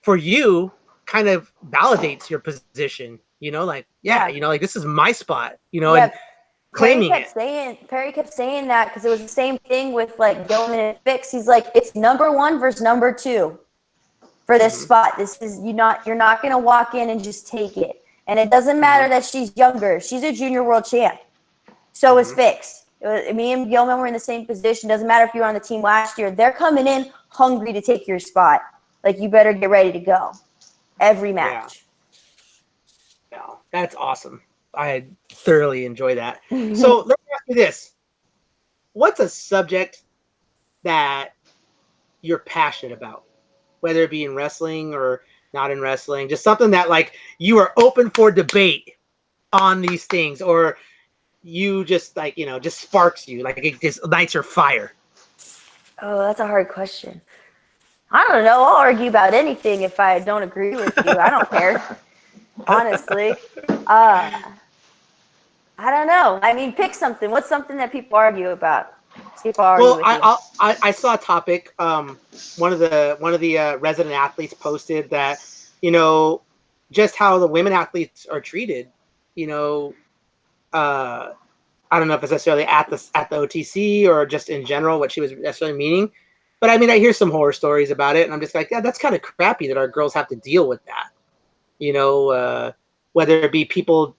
for you, kind of validates your position, like this is my spot, and claiming Perry kept saying that because it was the same thing with like Gilman and Fix. He's like, it's number 1 versus number 2 for this spot. This is you're not going to walk in and just take it. And it doesn't matter that she's younger. She's a junior world champ. So is Fix. Me and Gilman were in the same position. Doesn't matter if you were on the team last year. They're coming in hungry to take your spot. Like, you better get ready to go. Every match. Yeah, that's awesome. I thoroughly enjoy that. So let me ask you this. What's a subject that you're passionate about? Whether it be in wrestling or not in wrestling, just something that like you are open for debate on these things, or you just like, just sparks you, like it just lights your fire. Oh, that's a hard question. I don't know. I'll argue about anything if I don't agree with you. I don't care. Honestly. I don't know. I mean, pick something. What's something that people argue about? I saw a topic. One of the resident athletes posted that, just how the women athletes are treated. I don't know if it's necessarily at the OTC or just in general what she was necessarily meaning. But I mean, I hear some horror stories about it, and I'm just like, yeah, that's kind of crappy that our girls have to deal with that. Whether it be people,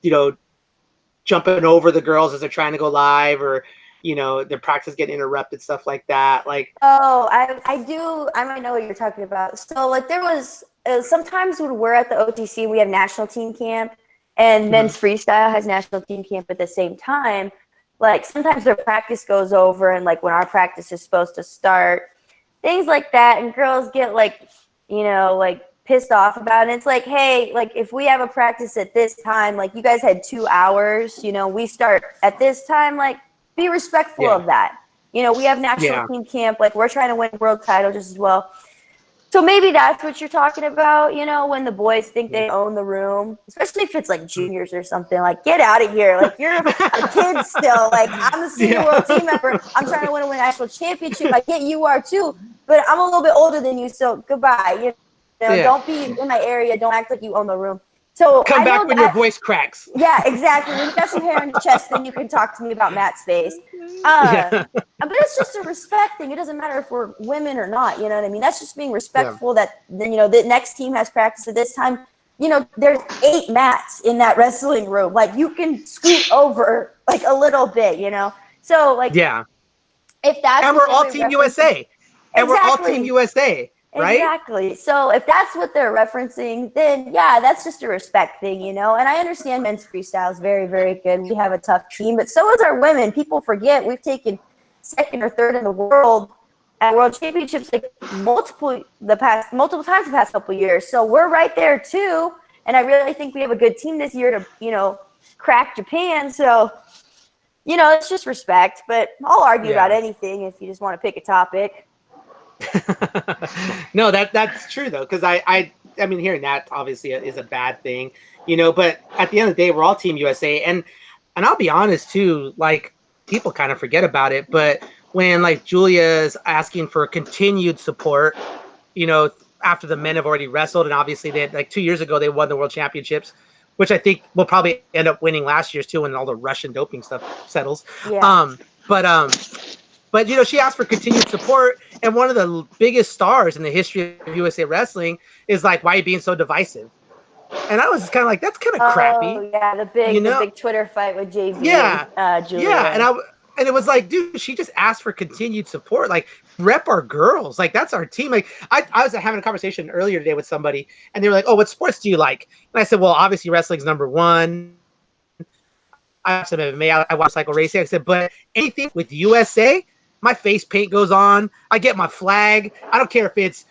jumping over the girls as they're trying to go live, or their practice getting interrupted, stuff like that. Like, I do. I might know what you're talking about. So, like, there was sometimes when we're at the OTC, we have national team camp, and men's freestyle has national team camp at the same time. Like, sometimes their practice goes over, and like when our practice is supposed to start. Things like that, and girls get like, like pissed off about it. And it's like, hey, like if we have a practice at this time, like you guys had 2 hours, we start at this time, like be respectful of that. We have national team camp, like we're trying to win world title just as well. So maybe that's what you're talking about, you know, when the boys think they own the room, especially if it's like juniors or something. Like, get out of here! Like, you're a kid still. Like, I'm a senior world team member. I'm trying to win a national championship. I get you are too, but I'm a little bit older than you, so goodbye. You know, don't be in my area. Don't act like you own the room. So Come I know back when that, your voice cracks. yeah, exactly. When you got some hair on your chest, then you can talk to me about Matt's face. Yeah. But it's just a respect thing. It doesn't matter if we're women or not. You know what I mean? That's just being respectful. That you know the next team has practice at this time. You know, there's 8 mats in that wrestling room. Like, you can scoot over like a little bit. You know, so like, Yeah. if that's And we're all Team USA. And we're all Team USA. Right? Exactly. So if that's what they're referencing, then yeah, that's just a respect thing, you know. And I understand men's freestyle is very, very good. We have a tough team, but so is our women. People forget we've taken 2nd or 3rd in the world at world championships like multiple times the past couple of years. So we're right there too. And I really think we have a good team this year to, you know, crack Japan. So, you know, it's just respect. But I'll argue about anything if you just want to pick a topic. No, that's true though, because I mean, hearing that obviously is a bad thing, you know. But at the end of the day, we're all Team USA, and I'll be honest too, like, people kind of forget about it, but when like Julia is asking for continued support, you know, after the men have already wrestled, and obviously they had, like 2 years ago they won the world championships, which I think will probably end up winning last year's too when all the Russian doping stuff settles. Yeah. But you know, she asked for continued support, and one of the biggest stars in the history of USA Wrestling is like, "Why are you being so divisive?" And I was just kind of like, "That's kind of crappy." Oh yeah, the big Twitter fight with JV and Julia. Yeah, and it was like, dude, she just asked for continued support. Like, rep our girls. Like, that's our team. Like, I was having a conversation earlier today with somebody, and they were like, "Oh, what sports do you like?" And I said, "Well, obviously wrestling's number one. I watch some MMA. I watch cycle racing." I said, "But anything with USA." My face paint goes on. I get my flag. I don't care if it's,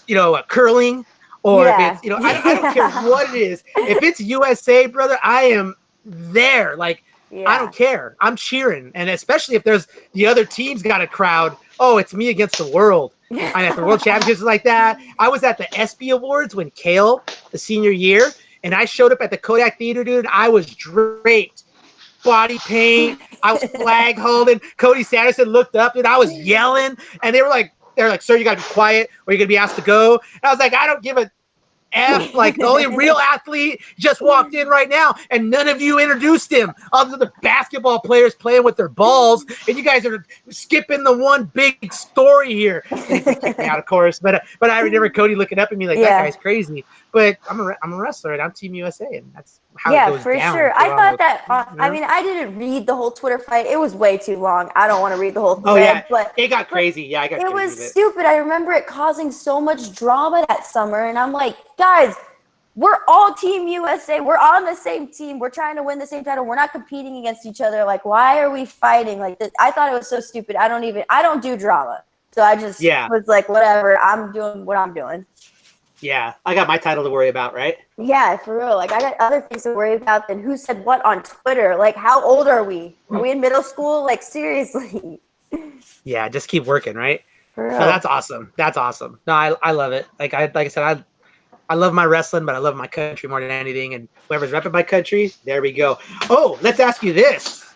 you know, curling or if it's, you know, I don't care what it is. If it's USA, brother, I am there. Like, I don't care. I'm cheering. And especially if there's the other team's got a crowd. Oh, it's me against the world. And at the World Championships like that, I was at the ESPY Awards when Kale, the senior year, and I showed up at the Kodak Theater, dude. I was draped. Body paint. I was flag holding. Cody Sanderson looked up and I was yelling, and they're like, "Sir, you gotta be quiet, or you're gonna be asked to go." And I was like, "I don't give a F." Like, the only real athlete just walked in right now, and none of you introduced him, other than the basketball players playing with their balls, and you guys are skipping the one big story here. And he kicked me out, of course. But I remember Cody looking up at me like, "That guy's crazy." But I'm a wrestler, and I'm Team USA, and that's how it goes for down. sure. I thought that. I mean, I didn't read the whole Twitter fight. It was way too long. I don't want to read the whole thread. Oh yeah, but it got crazy. Yeah, I got. It was stupid. I remember it causing so much drama that summer, and I'm like, guys, we're all Team USA. We're on the same team. We're trying to win the same title. We're not competing against each other. Like, why are we fighting like this? I thought it was so stupid. I don't do drama. So I just was like, whatever. I'm doing what I'm doing. Yeah, I got my title to worry about, right? Yeah, for real. Like, I got other things to worry about than who said what on Twitter. Like, how old are we? Are we in middle school? Like, seriously. Yeah, just keep working, right? For real. No, that's awesome. That's awesome. No, I love it. Like I said, I love my wrestling, but I love my country more than anything. And whoever's repping my country, there we go. Oh, let's ask you this.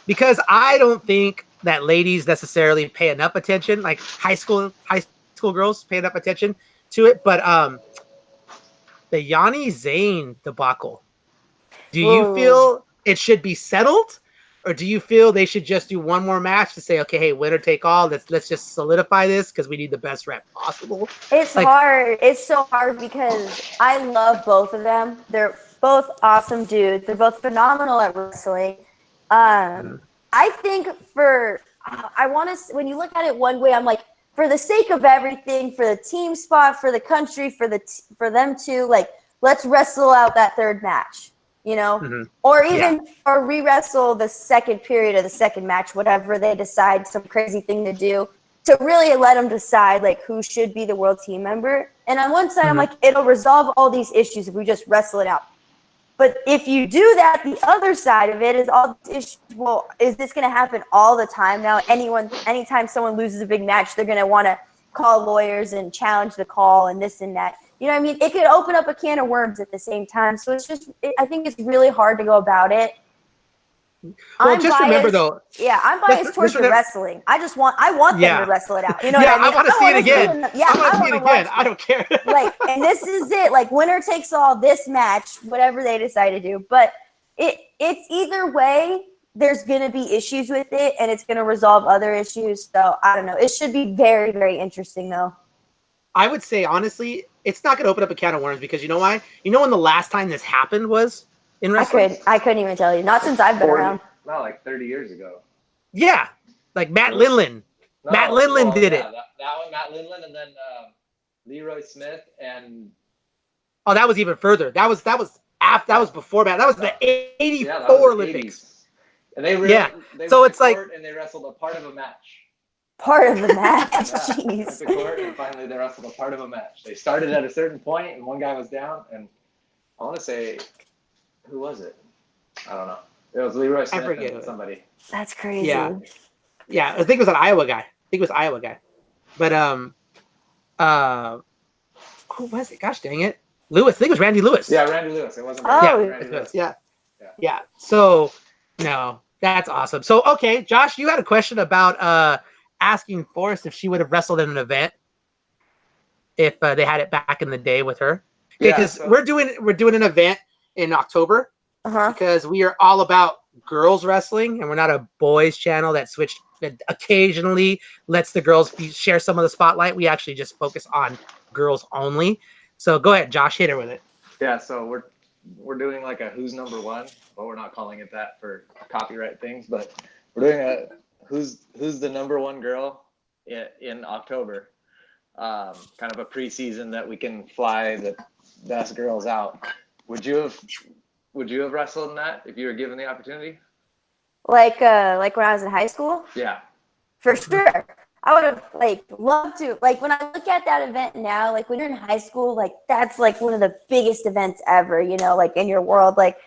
Because I don't think that ladies necessarily pay enough attention, like high school girls pay enough attention to it. But the Yanni Zane debacle, do you feel it should be settled? Or do you feel they should just do one more match to say, okay, hey, winner take all, let's just solidify this because we need the best rep possible? It's hard. It's so hard because I love both of them. They're both awesome dudes. They're both phenomenal at wrestling. I think when you look at it one way, I'm like, for the sake of everything, for the team spot, for the country, for them two, like, let's wrestle out that third match. You know, or re-wrestle the second period of the second match, whatever they decide, some crazy thing to do to really let them decide like who should be the world team member. And on one side, I'm like, it'll resolve all these issues if we just wrestle it out. But if you do that, the other side of it is all these issues. Well, is this going to happen all the time now? Anytime someone loses a big match, they're going to want to call lawyers and challenge the call and this and that. You know what I mean? It could open up a can of worms at the same time. So it's just, I think it's really hard to go about it. Well, just remember though. Yeah, I'm biased towards the wrestling. I want them to wrestle it out. You know what I mean? I want to see it again. Yeah, I want to see it again. I don't care. Like, and this is it. Like, winner takes all this match, whatever they decide to do. But it's either way, there's going to be issues with it, and it's going to resolve other issues. So, I don't know. It should be very, very interesting, though. I would say, honestly, it's not going to open up a can of worms because you know why? You know when the last time this happened was in wrestling? I couldn't even tell you. Not since I've been around. Not like 30 years ago. Yeah. Like Matt Lindland. Matt Lindland did it. That one, Matt Lindland, and then Leroy Smith and... Oh, that was even further. That was before Matt. That was the 84 Olympics. 80s. And they so it's like... and they wrestled a part of a match. Part of the match. Jeez. Jeez. Went to court, and finally they wrestled a part of a match. They started at a certain point, and one guy was down, and I want to say, who was it? I don't know. It was Leroy Smith and somebody. That's crazy. Yeah. I think it was an Iowa guy. But who was it? Gosh dang it. Lewis. I think it was Randy Lewis. Yeah, Randy Lewis. It wasn't Randy Lewis. Yeah. So no, that's awesome. So okay, Josh, you had a question about asking Forrest if she would have wrestled in an event if they had it back in the day with her. Okay, because we're doing an event in October. Because we are all about girls wrestling, and we're not a boys channel that occasionally lets the girls share some of the spotlight. We actually just focus on girls only. So go ahead, Josh, hit her with it. Yeah, so we're doing like a who's number one, but we're not calling it that for copyright things. But we're doing a who's the number one girl in October. Kind of a preseason that we can fly the best girls out. Would you have wrestled in that if you were given the opportunity? Like when I was in high school? Yeah. For sure. I would have loved to. Like when I look at that event now, like when you're in high school, like that's like one of the biggest events ever, you know, like in your world. Like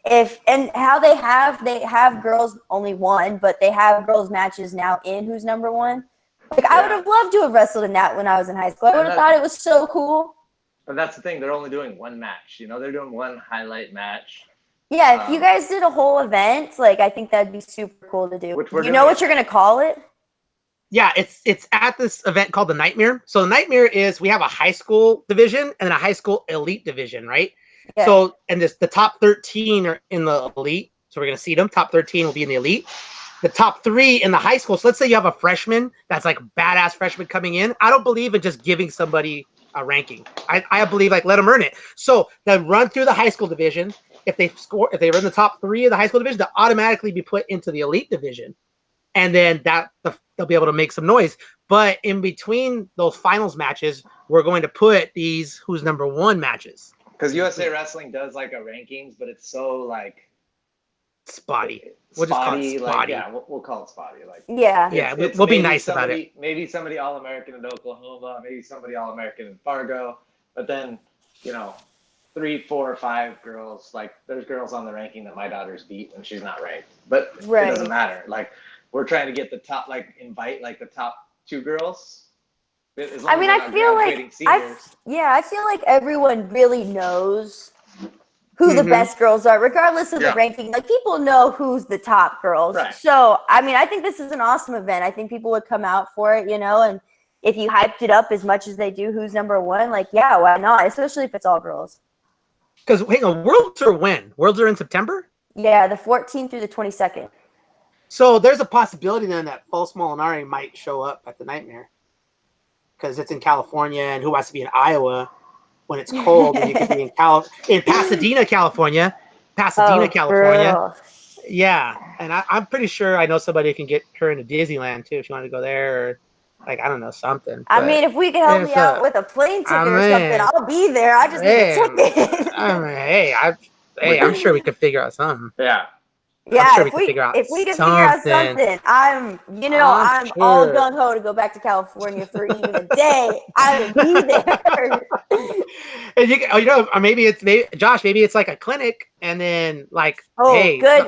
how they have girls only one, but they have girls matches now in who's number one. Like I would have loved to have wrestled in that when I was in high school. I would have thought it was so cool. But that's the thing. They're only doing one match. You know, they're doing one highlight match. Yeah, if you guys did a whole event, like I think that'd be super cool to do. You know what you're gonna call it? Yeah, it's at this event called the Nightmare. So the Nightmare is we have a high school division and a high school elite division, right? Yeah. So and the top 13 are in the elite. So we're gonna see them. Top 13 will be in the elite. The top 3 in the high school. So let's say you have a freshman that's like badass freshman coming in. I don't believe in just giving somebody a ranking. I believe like let them earn it. So then run through the high school division. If they run the top 3 of the high school division, they'll automatically be put into the elite division, and then they'll be able to make some noise. But in between those finals matches, we're going to put these who's number one matches. Because USA Wrestling does like a rankings, but it's so like spotty. We'll just call it spotty. We'll call it spotty. Like we'll be nice about it. Maybe somebody All-American in Oklahoma, maybe somebody All-American in Fargo, but then 3, 4, 5 girls. Like there's girls on the ranking that my daughter's beat and she's not ranked, but it doesn't matter. Like we're trying to get the top, invite the top 2 girls. I mean, I feel like everyone really knows who the best girls are, regardless of the ranking. Like people know who's the top girls. Right. So, I mean, I think this is an awesome event. I think people would come out for it, and if you hyped it up as much as they do, who's number one, why not? Especially if it's all girls. Because, Worlds are when? Worlds are in September? Yeah, the 14th through the 22nd. So there's a possibility then that Forrest Molinari might show up at the Nightmare. Because it's in California, and who wants to be in Iowa when it's cold? And you could be in Pasadena, California. California. Bro. Yeah, and I'm pretty sure I know somebody who can get her into Disneyland, too, if you want to go there, or, I don't know, something. I mean, if we can help me out with a plane ticket or something, I'll be there. I just need a ticket. I'm sure we could figure out something. Yeah. Yeah, if we can figure out something, I'm all gung ho to go back to California for even a day. I will be there. And maybe it's like a clinic, and then good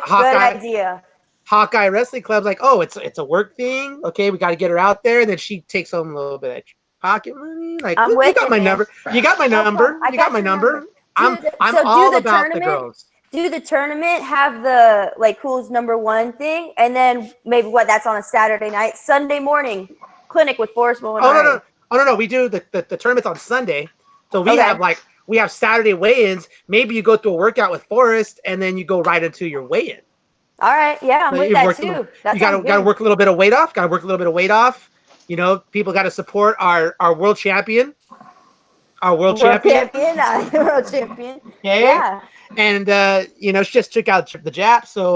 idea. Hawkeye Wrestling Club's like, it's a work thing. Okay, we got to get her out there, and then she takes home a little bit pocket money. Like I'm you with got you, my man. number. You got my No number. problem. I You got got my your number. I'm So do all the about the tournament. girls. Do the tournament, have the like who's number one thing, and then maybe that's on a Saturday night, Sunday morning clinic with Forrest Oh no Molinari. no oh no. We do the tournaments on Sunday, so we Okay. have Saturday weigh-ins. Maybe you go through a workout with Forrest, and then you go right into your weigh-in. All right. Yeah, I'm So with you've that worked. too. That You sounds gotta good. work a little bit of weight off. Got to work a little bit of weight off. You know, people got to support our world champion. Our world champion. World champion. Okay. Yeah. And you know, she just took out the Jap. So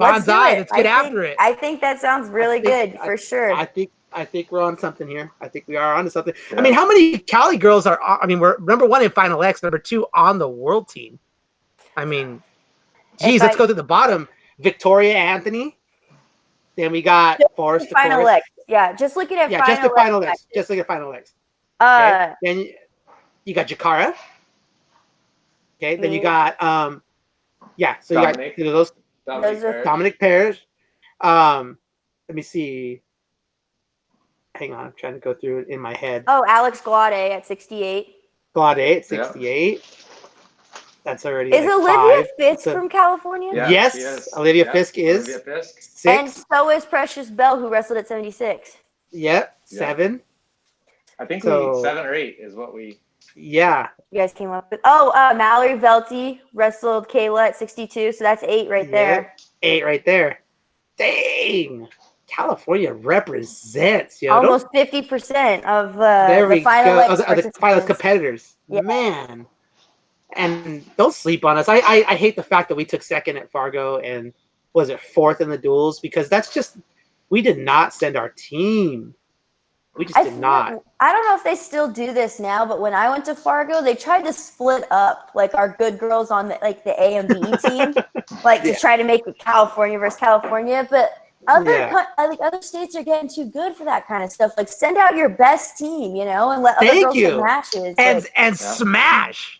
Let's do bonsai. it. Let's get after it. I think that sounds really good for sure. I think we're on something here. I think we are onto something. Yeah. I mean, how many Cali girls are? I mean, we're number 1 in Final X, number 2 on the world team. I mean, geez, let's go to the bottom. Victoria Anthony. Then we got Forrest. Final X. Yeah, just looking at Final just the Final X. Just look at Final X. Okay. Then you got Jakara. Okay. Then you got so Dominic. You got Dominic Parrish. Let me see. Hang on, I'm trying to go through it in my head. Oh, Alex Glade at 68. Glade at 68. Yeah. That's already. Is Olivia Fisk from California? Yeah, yes, Olivia Fisk is. Olivia Fisk. 6. And so is Precious Bell, who wrestled at 76. Yep, 7. I think 7 or 8 is what we. Yeah. You guys came up with. Oh, Mallory Velty wrestled Kayla at 62, so that's 8 right there. 8 right there. Dang. California represents, yo. Almost 50% of the final competitors. Yeah. Man. And don't sleep on us. I hate the fact that we took 2nd at Fargo and was it 4th in the duels, because that's just, we did not send our team. We just did not. I don't know if they still do this now, but when I went to Fargo, they tried to split up like our good girls on the A and B team, like to try to make it California versus California. But other states are getting too good for that kind of stuff. Like send out your best team, you know, and let other girls get matches. And smash.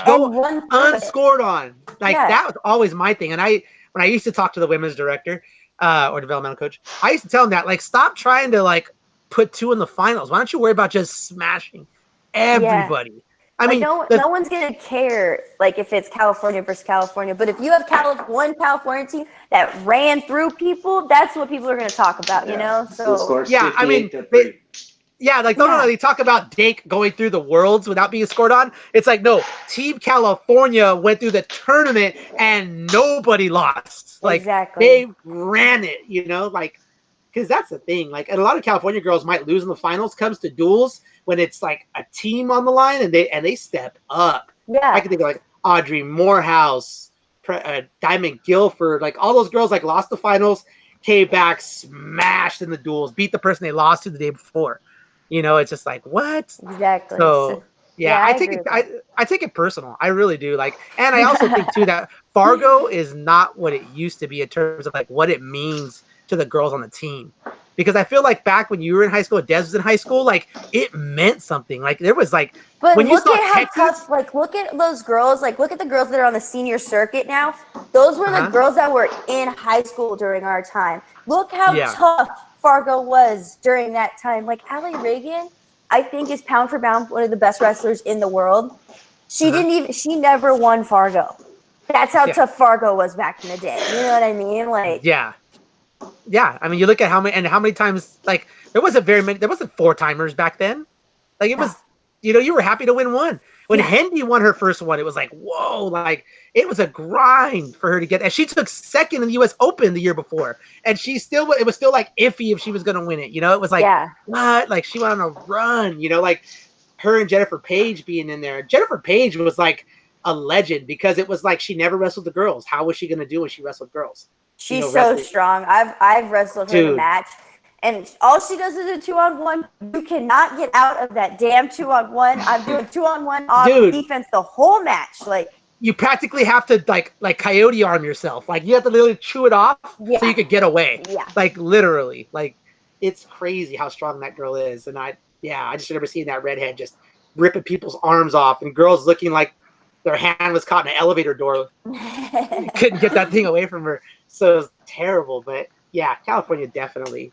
Go unscored on. Like that was always my thing. And when I used to talk to the women's director or developmental coach, I used to tell them that, like, stop trying to like put 2 in the finals. Why don't you worry about just smashing everybody? Yeah. I mean, no one's gonna care like if it's California versus California, but if you have one California team that ran through people, that's what people are gonna talk about, you know. So I mean, they talk about Dake going through the worlds without being scored on. It's like, no, Team California went through the tournament and nobody lost. Like they ran it, you know, like. Because that's the thing. Like, and a lot of California girls might lose in the finals. Comes to duels when it's like a team on the line, and they step up. Yeah, I can think of like Audrey Morehouse, Diamond Guilford, like all those girls like lost the finals, came back, smashed in the duels, beat the person they lost to the day before. You know, it's just like what? Exactly. So yeah, I take it personal. I really do. Like, and I also think too that Fargo is not what it used to be in terms of like what it means to the girls on the team, because I feel like back when you were in high school, Des was in high school, like it meant something. Like there was like, but when look at how tough. Like look at those girls. Like look at the girls that are on the senior circuit now. Those were the girls that were in high school during our time. Look how tough Fargo was during that time. Like Allie Reagan, I think is pound for pound one of the best wrestlers in the world. She she never won Fargo. That's how tough Fargo was back in the day. You know what I mean? Like yeah, I mean, you look at how many times, like, there wasn't 4-timers back then. Like, it was, you know, you were happy to win one. When Hendy won her first one, it was like, whoa, like, it was a grind for her to get, and she took 2nd in the U.S. Open the year before, and it was still, like, iffy if she was going to win it, you know? It was like, what? Like, she went on a run, you know? Like, her and Jennifer Page being in there. Jennifer Page was, like, a legend, because it was like she never wrestled the girls. How was she going to do when she wrestled girls? She's so strong. I've wrestled her in a match, and all she does is a 2-on-1. You cannot get out of that damn 2-on-1. I'm doing 2-on-1 on defense the whole match. Like you practically have to like coyote arm yourself. Like you have to literally chew it off so you could get away. Yeah. Like literally. Like it's crazy how strong that girl is. And I just remember seeing that redhead just ripping people's arms off and girls looking like their hand was caught in an elevator door. Couldn't get that thing away from her. So it was terrible. But yeah, California definitely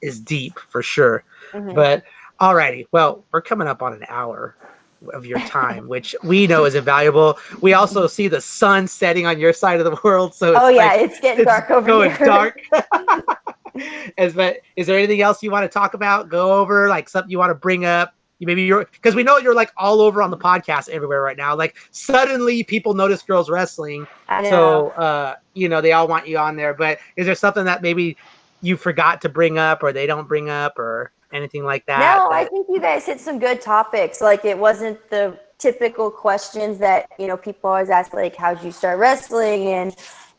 is deep for sure. Mhm. But alrighty, well, we're coming up on an hour of your time, which we know is invaluable. We also see the sun setting on your side of the world, so it's Oh yeah, like it's getting it's dark over going here. dark. But is there anything else you want to talk about, go over, like something you want to bring up? Maybe you're, because we know you're like all over on the podcast everywhere right now. Like suddenly people notice girls wrestling, I know. so they all want you on there. But is there something that maybe you forgot to bring up, or they don't bring up, or anything like that? No, I think you guys hit some good topics. Like it wasn't the typical questions that people always ask, like how'd you start wrestling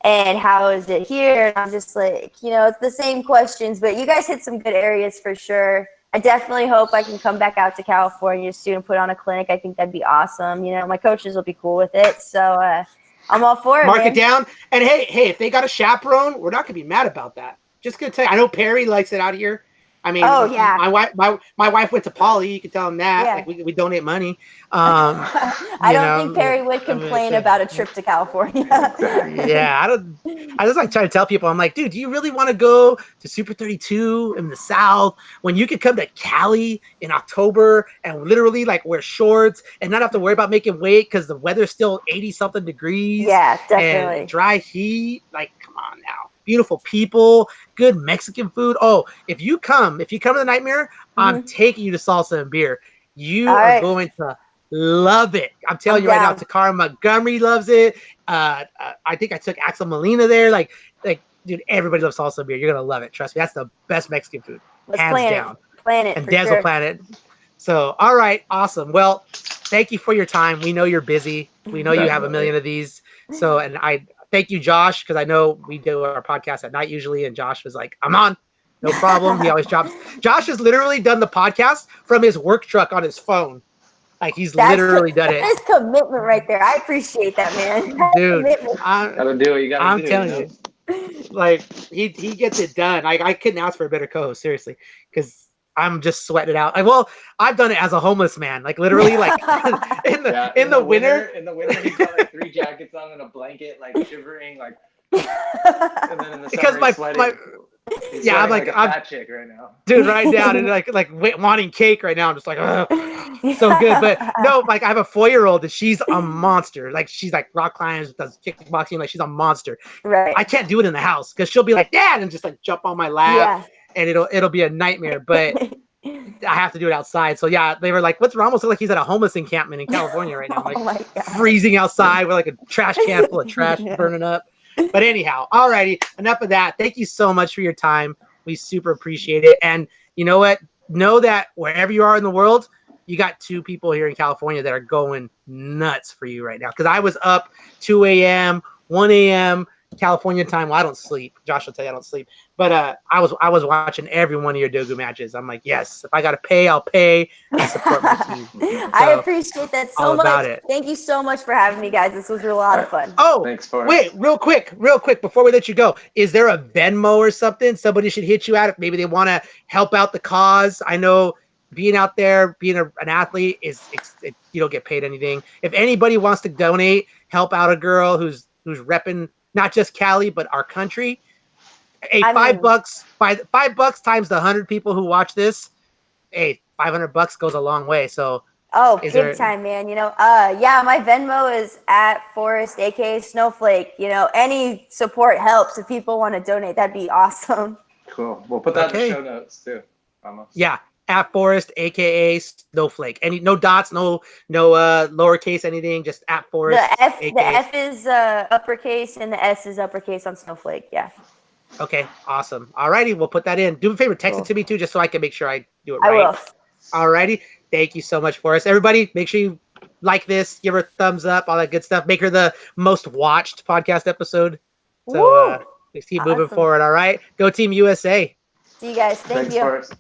and how is it here? And I'm just like, it's the same questions, but you guys hit some good areas for sure. I definitely hope I can come back out to California soon and put on a clinic. I think that'd be awesome. My coaches will be cool with it, so I'm all for it. Mark man. it down. And hey, if they got a chaperone, we're not gonna be mad about that. Just gonna tell you, I know Perry likes it out here. I mean, Oh yeah, my wife went to Poly. You can tell him that. Yeah. Like we donate money. I don't think Perry would complain about a trip to California. Yeah, I just like trying to tell people. I'm like, dude, do you really want to go to Super 32 in the South when you could come to Cali in October and literally like wear shorts and not have to worry about making weight because the weather's still 80 something degrees? Yeah, definitely. And dry heat. Like, come on now. Beautiful people, good Mexican food. Oh, if you come to the Nightmare, I'm taking you to Salsa and Beer. You All are right. going to love it. I'm telling I'm you right now, down. Takara Montgomery loves it. I think I took Axel Molina there. Like, dude, everybody loves salsa beer. You're gonna love it. Trust me. That's the best Mexican food, Let's hands down. Plan it And for Des will sure. plan it. So, all right, awesome. Well, thank you for your time. We know you're busy. We know you have a million of these. So, and I thank you, Josh, because I know we do our podcast at night usually, and Josh was like, "I'm on." No problem. He always drops. Josh has literally done the podcast from his work truck on his phone. Like he's literally done it. That is commitment right there. I appreciate that, man. Dude, gotta do what you gotta I'm do. telling you, like he gets it done. I couldn't ask for a better co-host, seriously, because I'm just sweating it out. Like, well, I've done it as a homeless man, like literally, like in the winter. In the winter, he's got like 3 jackets on and a blanket, like shivering, like. And then in the Because summer, he's sweating. He's yeah, I'm like like a fat chick right now, dude, right down and like wanting cake right now. I'm just like, so good. But no, like I have a 4-year-old and she's a monster. Like she's like rock climbs, does kickboxing, like she's a monster. Right. I can't do it in the house because she'll be like, Dad, and just like jump on my lap, and it'll be a nightmare. But I have to do it outside. So yeah, they were like, "What's Ramos look like? He's at a homeless encampment in California right now, like freezing outside with like a trash can full of trash burning up." But anyhow, alrighty, enough of that. Thank you so much for your time. We super appreciate it. And you know what? Know that wherever you are in the world, you got 2 people here in California that are going nuts for you right now. Because I was up 2 a.m., 1 a.m. California time. Well, I don't sleep. Josh will tell you I don't sleep. But I was watching every one of your Dogu matches. I'm like, yes, if I gotta pay, I'll pay and support my team. So, I appreciate that so much. about it. Thank you so much for having me, guys. This was a lot of fun. Oh, thanks, Forrest. wait, real quick, before we let you go, is there a Venmo or something somebody should hit you at if maybe they want to help out the cause? I know being out there, being an athlete you don't get paid anything. If anybody wants to donate, help out a girl who's repping not just Cali but our country. Hey, $5 $5 times the 100 people who watch this. Hey, $500 goes a long way. So big time, man. Yeah, my Venmo is at Forrest, aka Snowflake. Any support helps. If people want to donate, that'd be awesome. Cool. We'll put that in the show notes too. Almost. Yeah, at Forrest, aka Snowflake. No dots, no lowercase anything, just at Forrest. The F is uppercase and the S is uppercase on Snowflake. Yeah. Okay, awesome. Alrighty, we'll put that in. Do me a favor, text it to me too, just so I can make sure I do it right. I will. Alrighty, thank you so much, Forrest. Everybody, make sure you like this, give her a thumbs up, all that good stuff. Make her the most watched podcast episode. So let's keep moving forward. All right, go Team USA. See you guys. Thank you. Forrest.